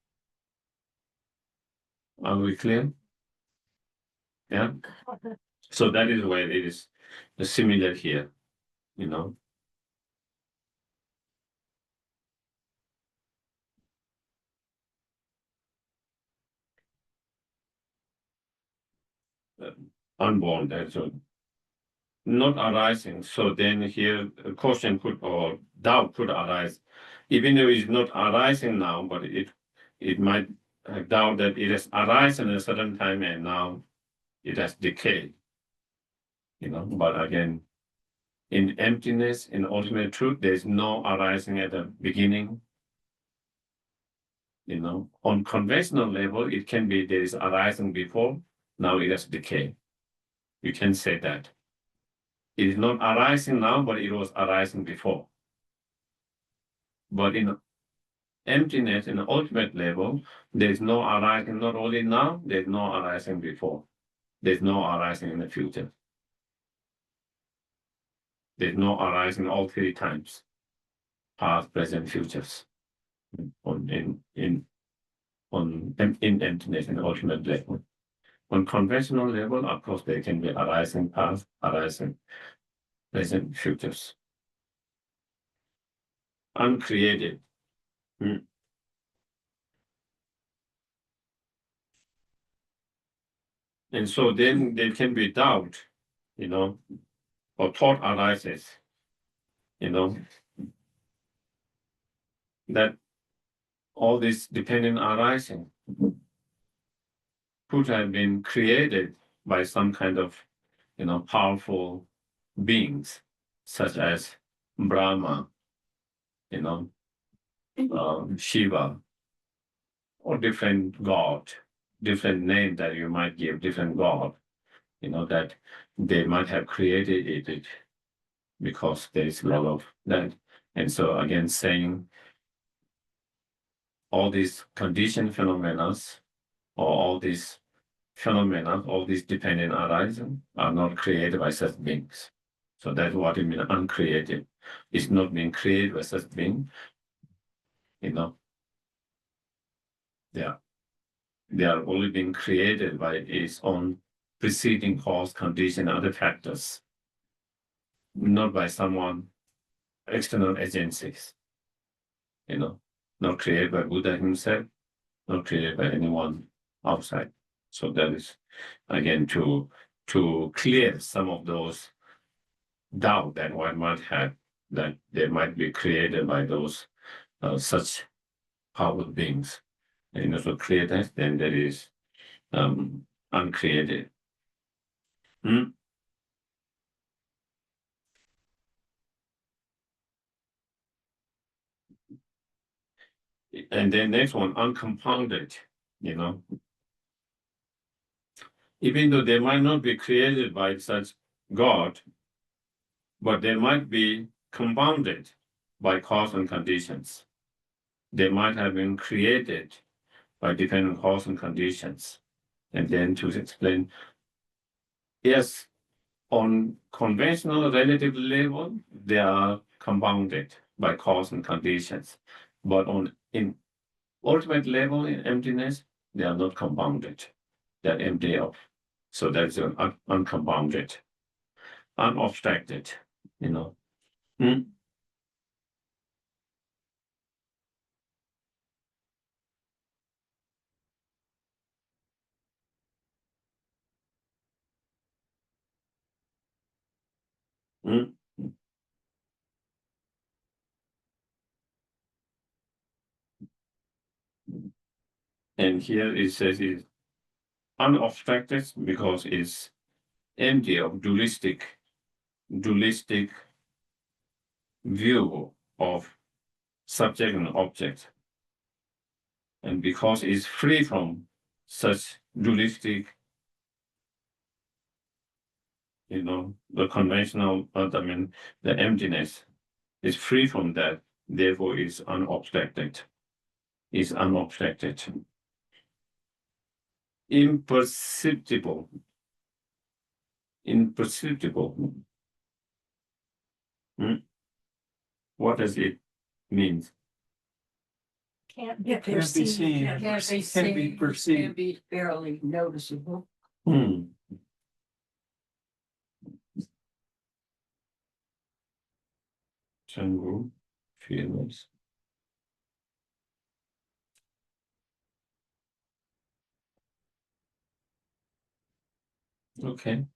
Are we clear? Yeah. So that is where it is similar here, unborn. That's not arising. So then here a question could or doubt could arise, even though it's not arising now, but it might doubt that it has arisen at a certain time and now it has decayed. But again, in emptiness, in ultimate truth, there's no arising at the beginning. On conventional level, it can be there is arising before, now it has decayed. You can say that. It is not arising now, but it was arising before. But emptiness in the ultimate level, there's no arising not only now, there's no arising before. There's no arising in the future. There's no arising all three times, past, present, futures, in emptiness in the ultimate level. On conventional level, of course, there can be arising past, arising present, futures. Uncreated. And so then there can be doubt, or thought arises, that all this dependent arising could have been created by some kind of, powerful beings, such as Brahma, Shiva, or different god, different name that you might give different god, that they might have created it because there is a lot of that. And so again, saying all these conditioned phenomena or all these phenomena, all these dependent arising are not created by such beings. So that's what it means uncreated. It's not being created by such being, they are only being created by its own preceding cause, condition, other factors, not by someone, external agencies, not created by Buddha himself, not created by anyone outside. So that is, again, to clear some of those doubt that one might have, that they might be created by those such powerful beings. And to clear that, then there is uncreated. And then next one, uncompounded, Even though they might not be created by such God, but they might be compounded by cause and conditions. They might have been created by dependent cause and conditions. And then to explain, yes, on conventional relative level, they are compounded by cause and conditions. But in ultimate level, in emptiness, they are not compounded. They're empty of. So that's uncompounded, unobstructed, Hmm? Hmm? And here it says it's unobstructed because it's empty of dualistic view of subject and object. And because it's free from such dualistic, the conventional, the emptiness is free from that, therefore is unobstructed, imperceptible. Hmm? What does it mean? Can't be Can't be perceived. seen. Can't Can't be seen. Can be perceived. Can be barely noticeable. Jungle feelings. Okay.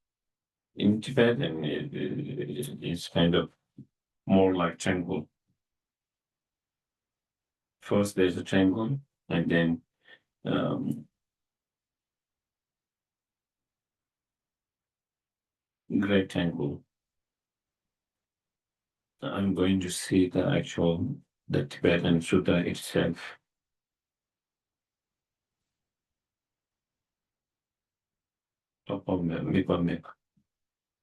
In Tibetan, it's kind of more like triangle. First, there's a triangle, and then rectangle. I'm going to see the Tibetan Sutra itself. Top of the map.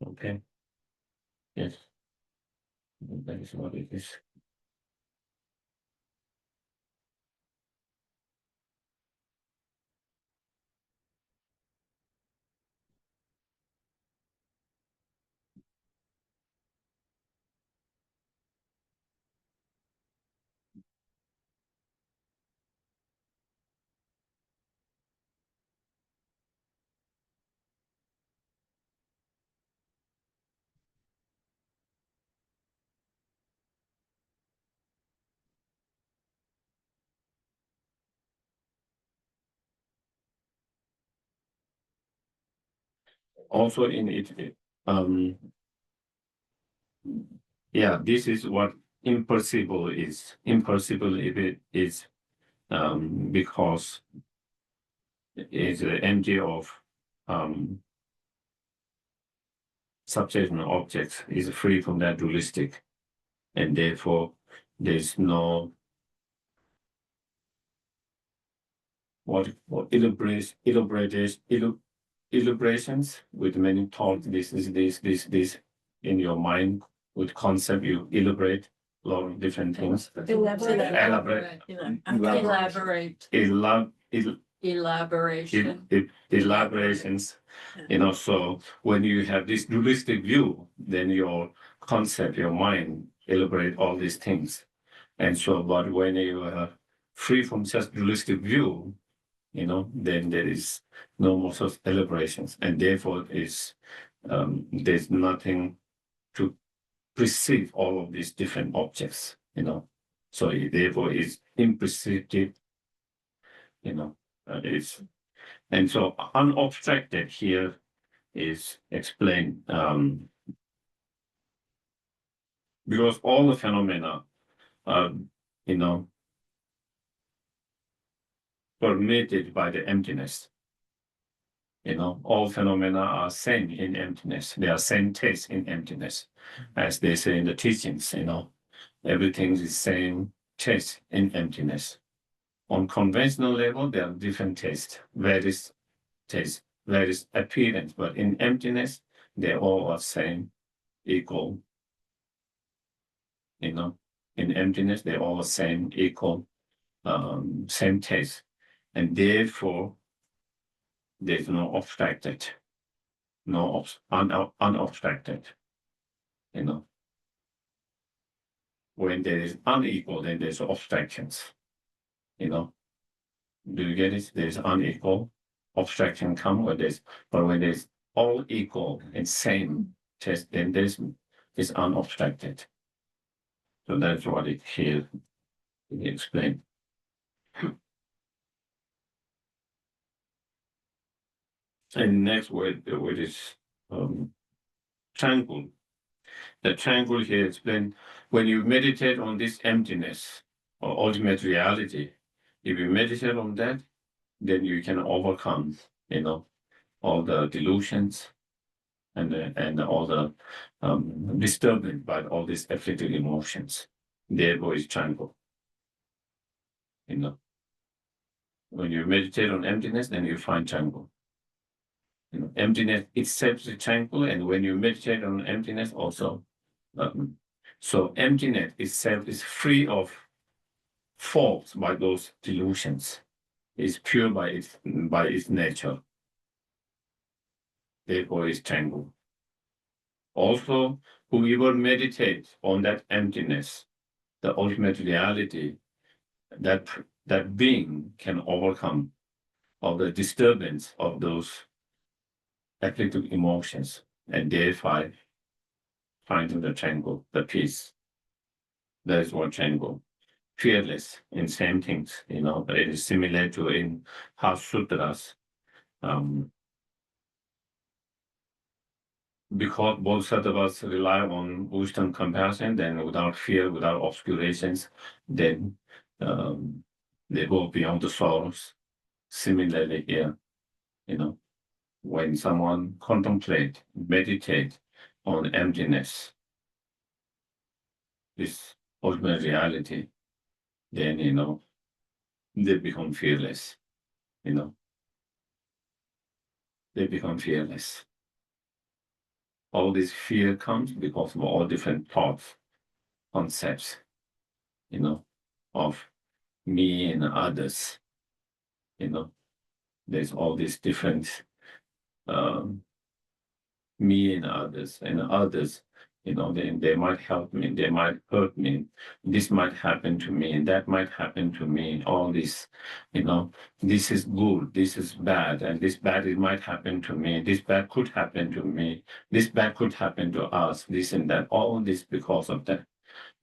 Okay. Yes. That is what it is. Also in it, yeah, this is what impossible is. Impossible if it is because it's empty of subject and objects, is free from that dualistic, and therefore there's no what elaborations with many thoughts. This in your mind with concept. You elaborate a lot of different things. Elaborate. Elaboration. Elaborations. You know, so when you have this dualistic view, then your concept, your mind elaborate all these things. And so, but when you are free from just dualistic view, you know, then there is no more such elaborations, and therefore there's nothing to perceive all of these different objects, you know. So therefore it's imperceptive, you know. It's and so unobstructed here is explained because all the phenomena are, you know, permeated by the emptiness. You know, all phenomena are same in emptiness. They are same taste in emptiness, as they say in the teachings. You know, everything is same taste in emptiness. On conventional level, there are different tastes, various tastes, various appearance, but in emptiness, they all are same, equal. You know, in emptiness, they all are same, equal, same taste, and therefore there's no obstructed, no unobstructed. You know, when there is unequal, then there's obstructions. You know, do you get it? There's unequal, obstruction come with this, but when there's all equal and same test, then this is unobstructed. So that's what it here explained. And next word is triangle. The triangle here explained when you meditate on this emptiness or ultimate reality, if you meditate on that, then you can overcome, you know, all the delusions and all the disturbance by all these afflicted emotions. Therefore is triangle. You know, when you meditate on emptiness, then you find triangle. You know, emptiness itself is tranquil, and when you meditate on emptiness also. So emptiness itself is free of faults by those delusions. It's pure by its nature. Therefore is tranquil. Also, whoever meditates on that emptiness, the ultimate reality, that being can overcome all the disturbance of those afflictive emotions, and thereby finding the tranquil, the peace. That is what tranquil. Fearless in same things, you know, it is similar to in how sutras. Because bodhisattvas rely on wisdom compassion, then without fear, without obscurations, then they go beyond the sorrows. Similarly here, you know, when someone contemplate, meditate on emptiness, this ultimate reality, then, you know, they become fearless, you know. They become fearless. All this fear comes because of all different thoughts, concepts, you know, of me and others. You know, there's all these different me and others, you know, they might help me, they might hurt me, this might happen to me, and that might happen to me, all this, you know, this is good, this is bad, and this bad, it might happen to me, this bad could happen to me, this bad could happen to us, this and that, all this because of that.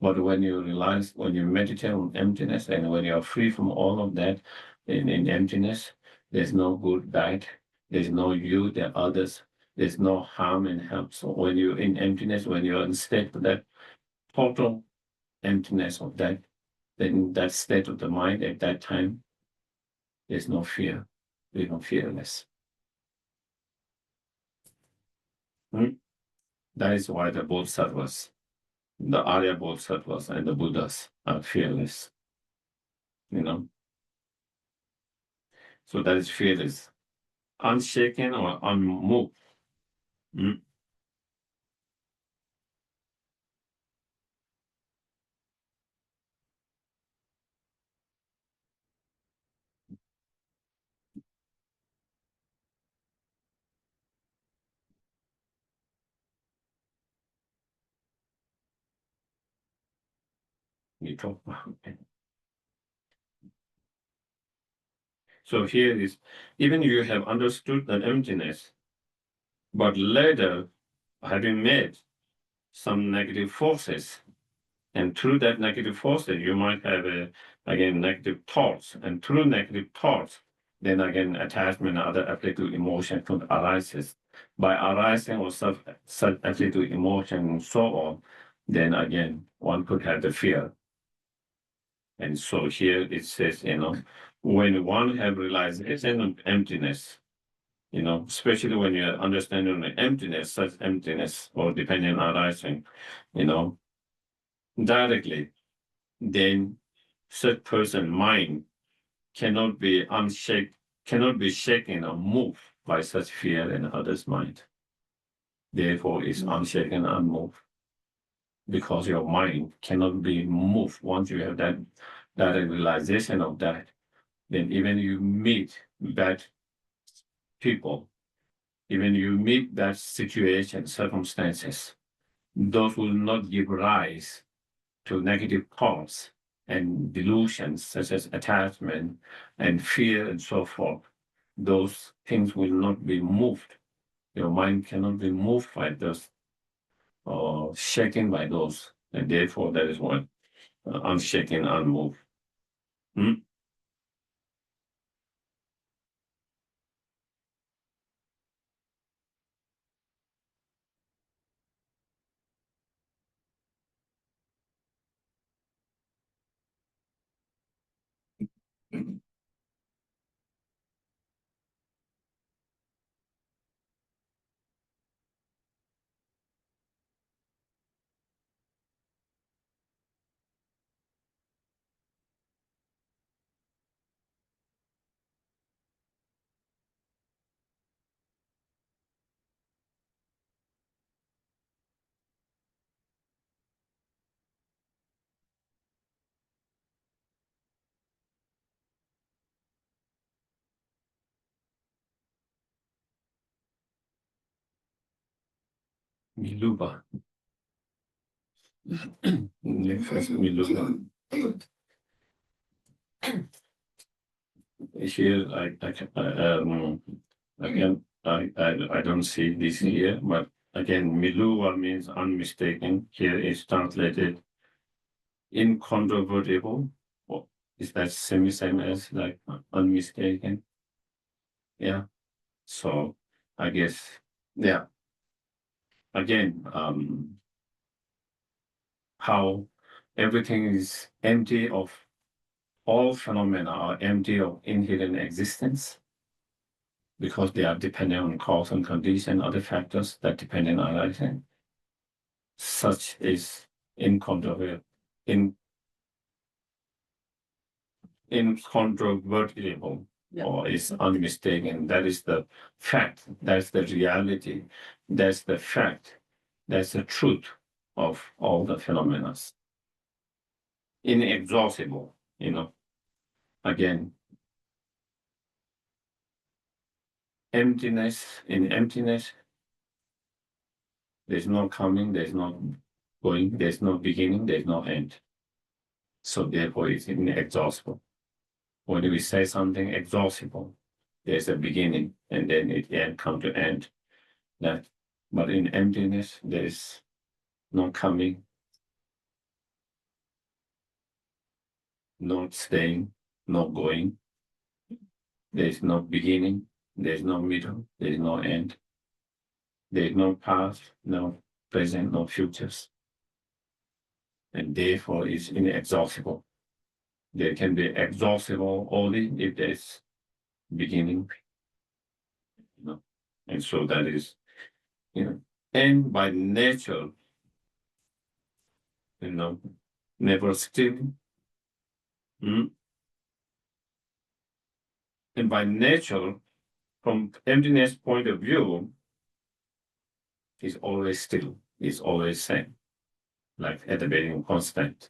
But when you realize, when you meditate on emptiness, and when you're free from all of that in emptiness, there's no good, bad, there's no you, there are others, there's no harm and help. So when you're in emptiness, when you're in state of that total emptiness of that, then that state of the mind at that time, there's no fear. There's no fearless. That is why the Bodhisattvas, the Arya Bodhisattvas and the Buddhas are fearless. So that is fearless. Unshaken or unmoved. We talk about it. So here is, even you have understood that emptiness, but later having met some negative forces, and through that negative forces, you might have again negative thoughts, and through negative thoughts, then again attachment and other afflictive emotion could arises. By arising or self-afflictive emotion and so on, then again one could have the fear. And so here it says, when one have realization of emptiness, especially when you're understanding the emptiness, such emptiness or dependent arising, directly, then such person mind cannot be shaken or moved by such fear in others' mind. Therefore, it's unshaken, unmoved. Because your mind cannot be moved once you have that realization of that, then even you meet bad people, even you meet that situation, circumstances, those will not give rise to negative thoughts and delusions such as attachment and fear and so forth. Those things will not be moved. Your mind cannot be moved by those or shaken by those. And therefore, that is what unshaken, unmoved. Miluba. First Miluba. Here, again, I don't see this here, but again, Miluba means unmistaken. Here is translated incontrovertible. Or is that same as like unmistaken? Yeah. So I guess, yeah. Again, how everything is empty of all phenomena are empty of inherent existence because they are dependent on cause and condition, other factors that depend on arising. Such is incontrovertible, or is unmistaken. That is the fact. That's the reality. That's the fact. That's the truth of all the phenomena. Inexhaustible, Again, emptiness, in emptiness, there's no coming, there's no going, there's no beginning, there's no end. So therefore it's inexhaustible. When we say something exhaustible, there's a beginning and then it come to end. But in emptiness, there's no coming, no staying, no going. There's no beginning, there's no middle, there's no end. There is no past, no present, no futures. And therefore is inexhaustible. They can be exhaustible only if there's beginning. And so that is, and by nature, never still. And by nature, from emptiness point of view, is always still, is always same, like at the beginning, constant.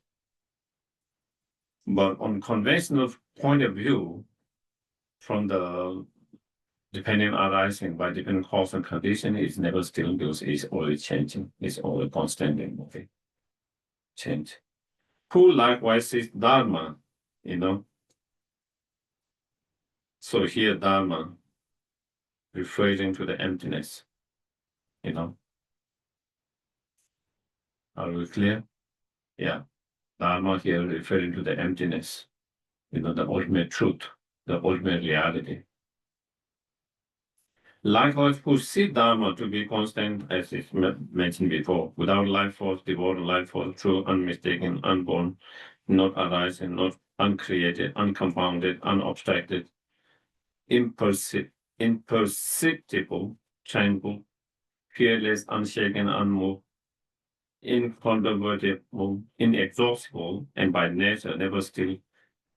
But on conventional point of view, from the dependent arising by different cause and condition, it's never still because it's always changing, it's always constant in moving, change. Who likewise is Dharma, So here Dharma referring to the emptiness, Are we clear? Yeah. Dharma here referring to the emptiness, the ultimate truth, the ultimate reality. Likewise, who see Dharma to be constant, as is mentioned before, without life force, devoid of life force, true, unmistaken, unborn, not arising, not uncreated, uncompounded, unobstructed, imperceptible, tranquil, fearless, unshaken, unmoved, incontrovertible, inexhaustible, and by nature never still,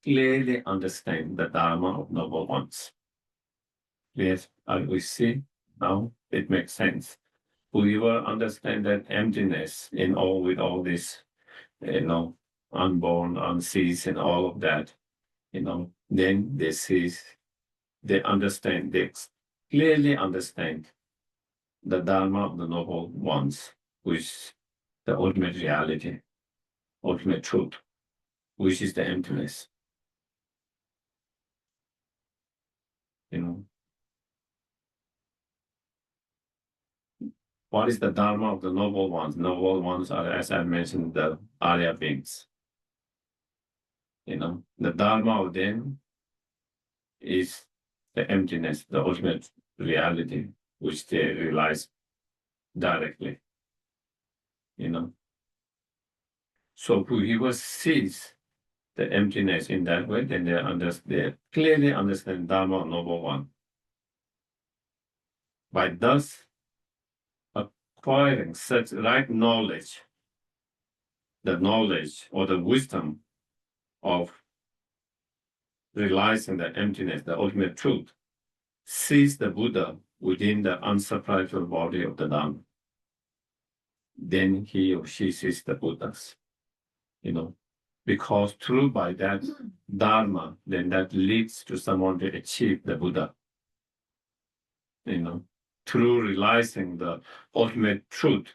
clearly understand the Dharma of noble ones. Yes, we see now it makes sense. Whoever understand that emptiness in all with all this, unborn, unceased, and all of that, then they understand, they clearly understand the Dharma of the noble ones, which the ultimate reality, ultimate truth, which is the emptiness. What is the Dharma of the noble ones? Noble ones are, as I mentioned, the Arya beings. The Dharma of them is the emptiness, the ultimate reality, which they realize directly. So whoever sees the emptiness in that way, then they clearly understand Dharma of noble one. By thus acquiring such right knowledge, the knowledge or the wisdom of realizing the emptiness, the ultimate truth, sees the Buddha within the unseparated body of the Dharma. Then he or she sees the Buddhas, because through by that Dharma, then that leads to someone to achieve the Buddha. Through realizing the ultimate truth,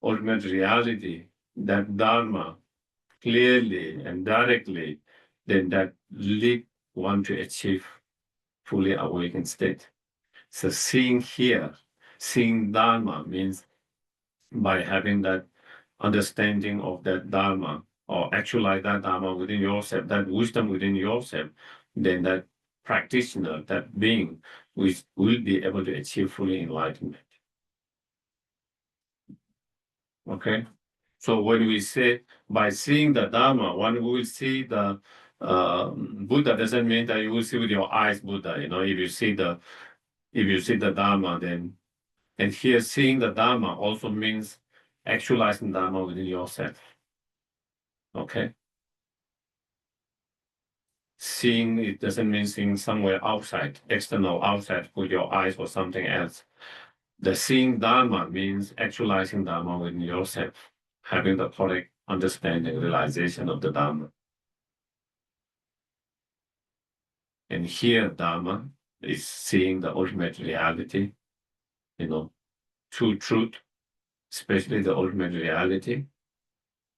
ultimate reality, that Dharma clearly and directly, then that lead one to achieve fully awakened state. So seeing here, seeing Dharma means by having that understanding of that Dharma or actualize that Dharma within yourself, that wisdom within yourself, then that practitioner, that being, which will be able to achieve fully enlightenment. Okay? So when we say by seeing the Dharma, one will see the Buddha doesn't mean that you will see with your eyes Buddha. If you see the Dharma, then and here seeing the Dharma also means actualizing Dharma within yourself. Okay. Seeing it doesn't mean seeing somewhere outside, external outside with your eyes or something else. The seeing Dharma means actualizing Dharma within yourself, having the correct understanding, realization of the Dharma. And here Dharma is seeing the ultimate reality, true truth, especially the ultimate reality.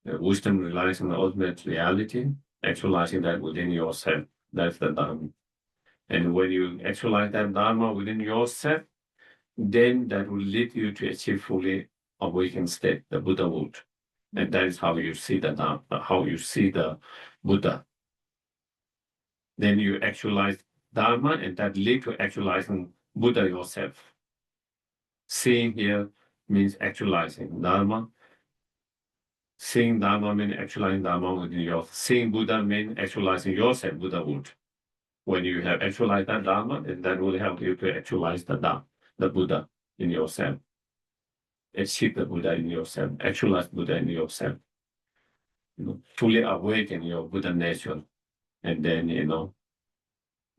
The wisdom realizing the ultimate reality, actualizing that within yourself. That's the Dharma. And when you actualize that Dharma within yourself, then that will lead you to achieve fully awakened state, the Buddhahood. And that is how you see the Dharma, how you see the Buddha. Then you actualize Dharma, and that lead to actualizing Buddha yourself. Seeing here means actualizing Dharma. Seeing Dharma means actualizing Dharma within yourself. Seeing Buddha means actualizing yourself Buddhahood. When you have actualized that Dharma, then that will help you to actualize the Dharma, the Buddha in yourself. Achieve the Buddha in yourself, actualize Buddha in yourself. Fully awaken your Buddha nature, and then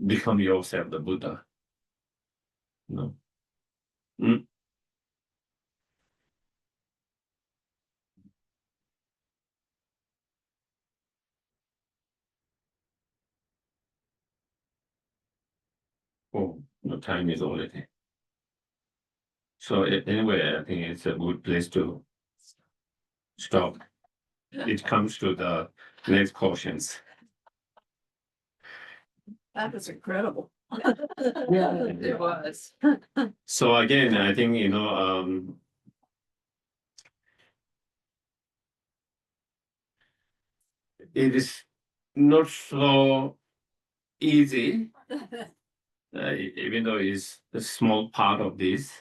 become yourself the Buddha. Mm. Oh, the time is already. So anyway, I think it's a good place to stop. It comes to the next questions. That was incredible. Yeah, It was. So again, I think it is not so easy, even though it's a small part of this.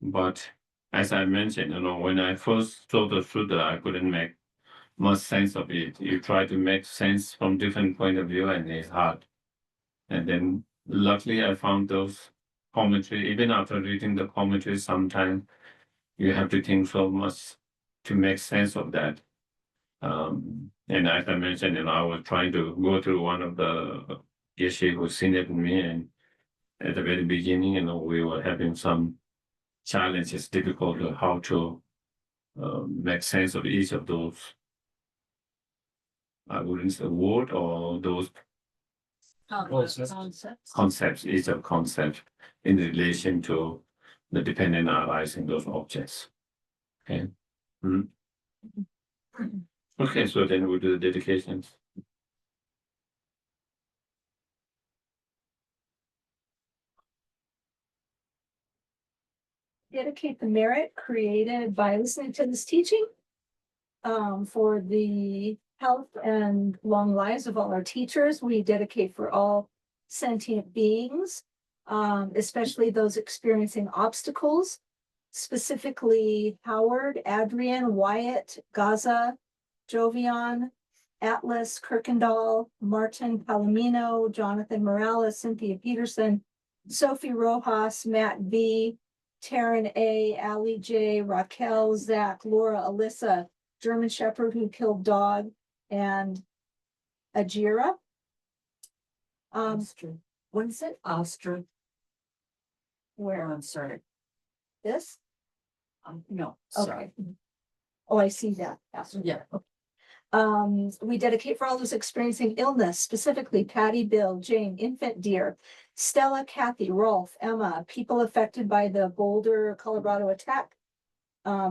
But as I mentioned, when I first saw the Sutra, I couldn't make much sense of it. You try to make sense from different point of view, and it's hard. And then luckily, I found those commentary. Even after reading the commentary, sometimes you have to think so much to make sense of that. And as I mentioned, I was trying to go through one of the Geshe who senior to me, and at the very beginning, we were having some challenges, difficult how to make sense of each of those. I wouldn't say word or those concepts, each of concepts in relation to the dependent arising those objects. Okay. Mhm. Okay, so then we'll do the dedications. dedicate the merit created by listening to this teaching for the health and long lives of all our teachers. We dedicate for all sentient beings, especially those experiencing obstacles, specifically Howard, Adrian, Wyatt, Gaza, Jovian, Atlas, Kirkendall, Martin Palomino, Jonathan Morales, Cynthia Peterson, Sophie Rojas, Matt V, Taryn A, Ali J, Raquel, Zach, Laura, Alyssa, German Shepherd who killed dog, and Ajira. What is it? Astra. Where? I'm sorry. This? No, Okay. sorry. Oh, I see that. Yeah. We dedicate for all those experiencing illness, specifically Patty, Bill, Jane, Infant Deer, Stella, Kathy, Rolf, Emma, people affected by the Boulder, Colorado attack,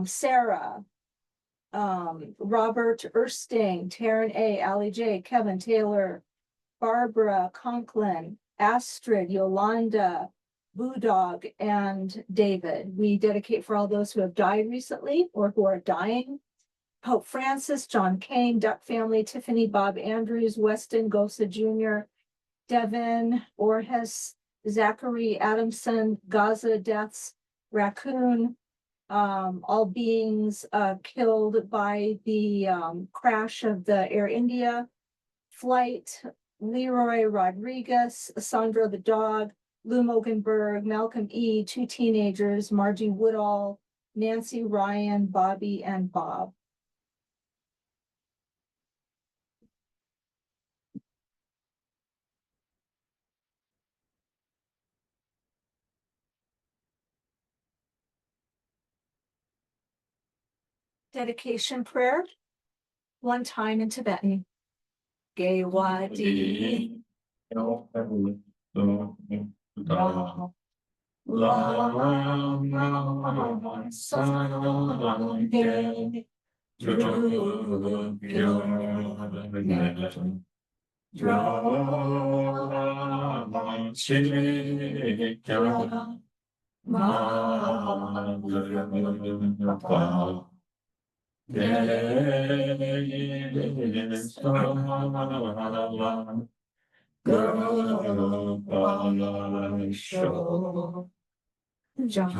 Sarah, Robert Ersting, Taryn A, Ali J, Kevin Taylor, Barbara Conklin, Astrid, Yolanda, Boodog, and David. We dedicate for all those who have died recently or who are dying. Pope Francis, John Kane, Duck Family, Tiffany, Bob Andrews, Weston, Gosa Jr., Devin, Orhes, Zachary Adamson, Gaza deaths, Raccoon, all beings killed by the crash of the Air India flight, Leroy Rodriguez, Sandra the dog, Lou Mogenberg, Malcolm E, 2 teenagers, Margie Woodall, Nancy, Ryan, Bobby, and Bob. Dedication prayer, one time in Tibetan. Gewadi John.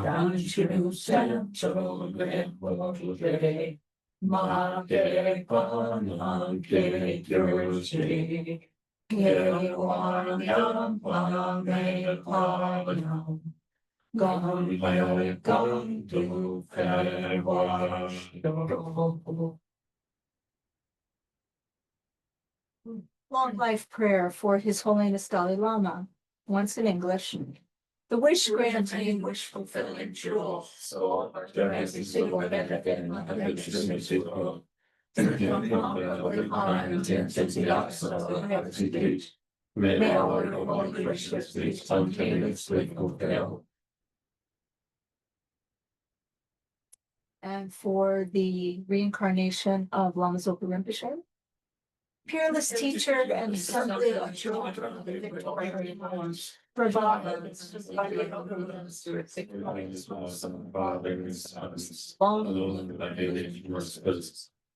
Long life prayer for His Holiness Dalai Lama, once in English. The wish granting, wish fulfilling jewel, so may all your holy wishes be spontaneously fulfilled. And for the reincarnation of Lama Zopa Rinpoche, peerless teacher and assembly of children of the Victorian ones, provide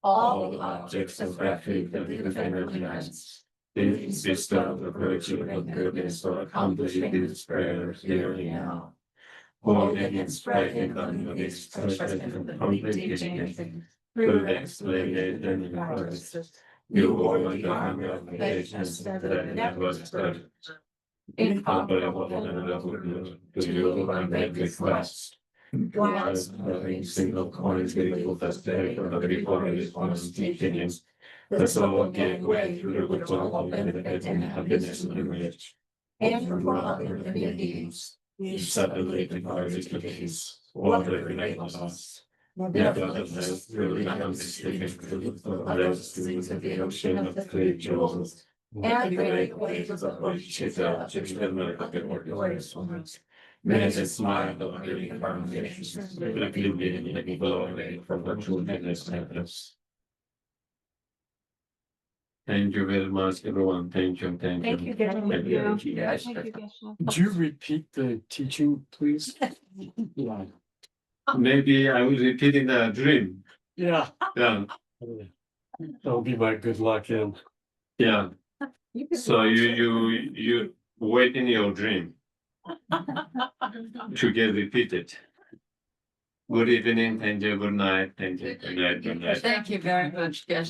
all the objects of refuge of the defenders. These bestow the virtue and goodness to accomplish these prayers here and now. Holding and spreading under these precious and complete teachings, through the explanation and practice, you hold the armor of patience that never stood. Incomparable to you I make request. Whilst having single coins legal festival of the glorious one's teachings, the soul gave way through which all benefit and happiness enrich. And from all the beings, you suddenly departed to peace, wandering us. Nevertheless, through the unmistakable truth of those things of the ocean of the three jewels, and the great waves of which is the object of the glorious ones, may the smile of the incarnations quickly be and blow away from the true goodness of us. Thank you very much, everyone. Thank you. Thank you. Thank you, Geshe. Thank you. Thank you, Geshe. Could you repeat the teaching, please? Yeah. Maybe I will repeat in the dream. Yeah. Yeah. That'll be my good luck in. Yeah. You can- So you wait in your dream to get repeated. Good evening, thank you, good night, thank you, good night, good night. Thank you very much, Geshe.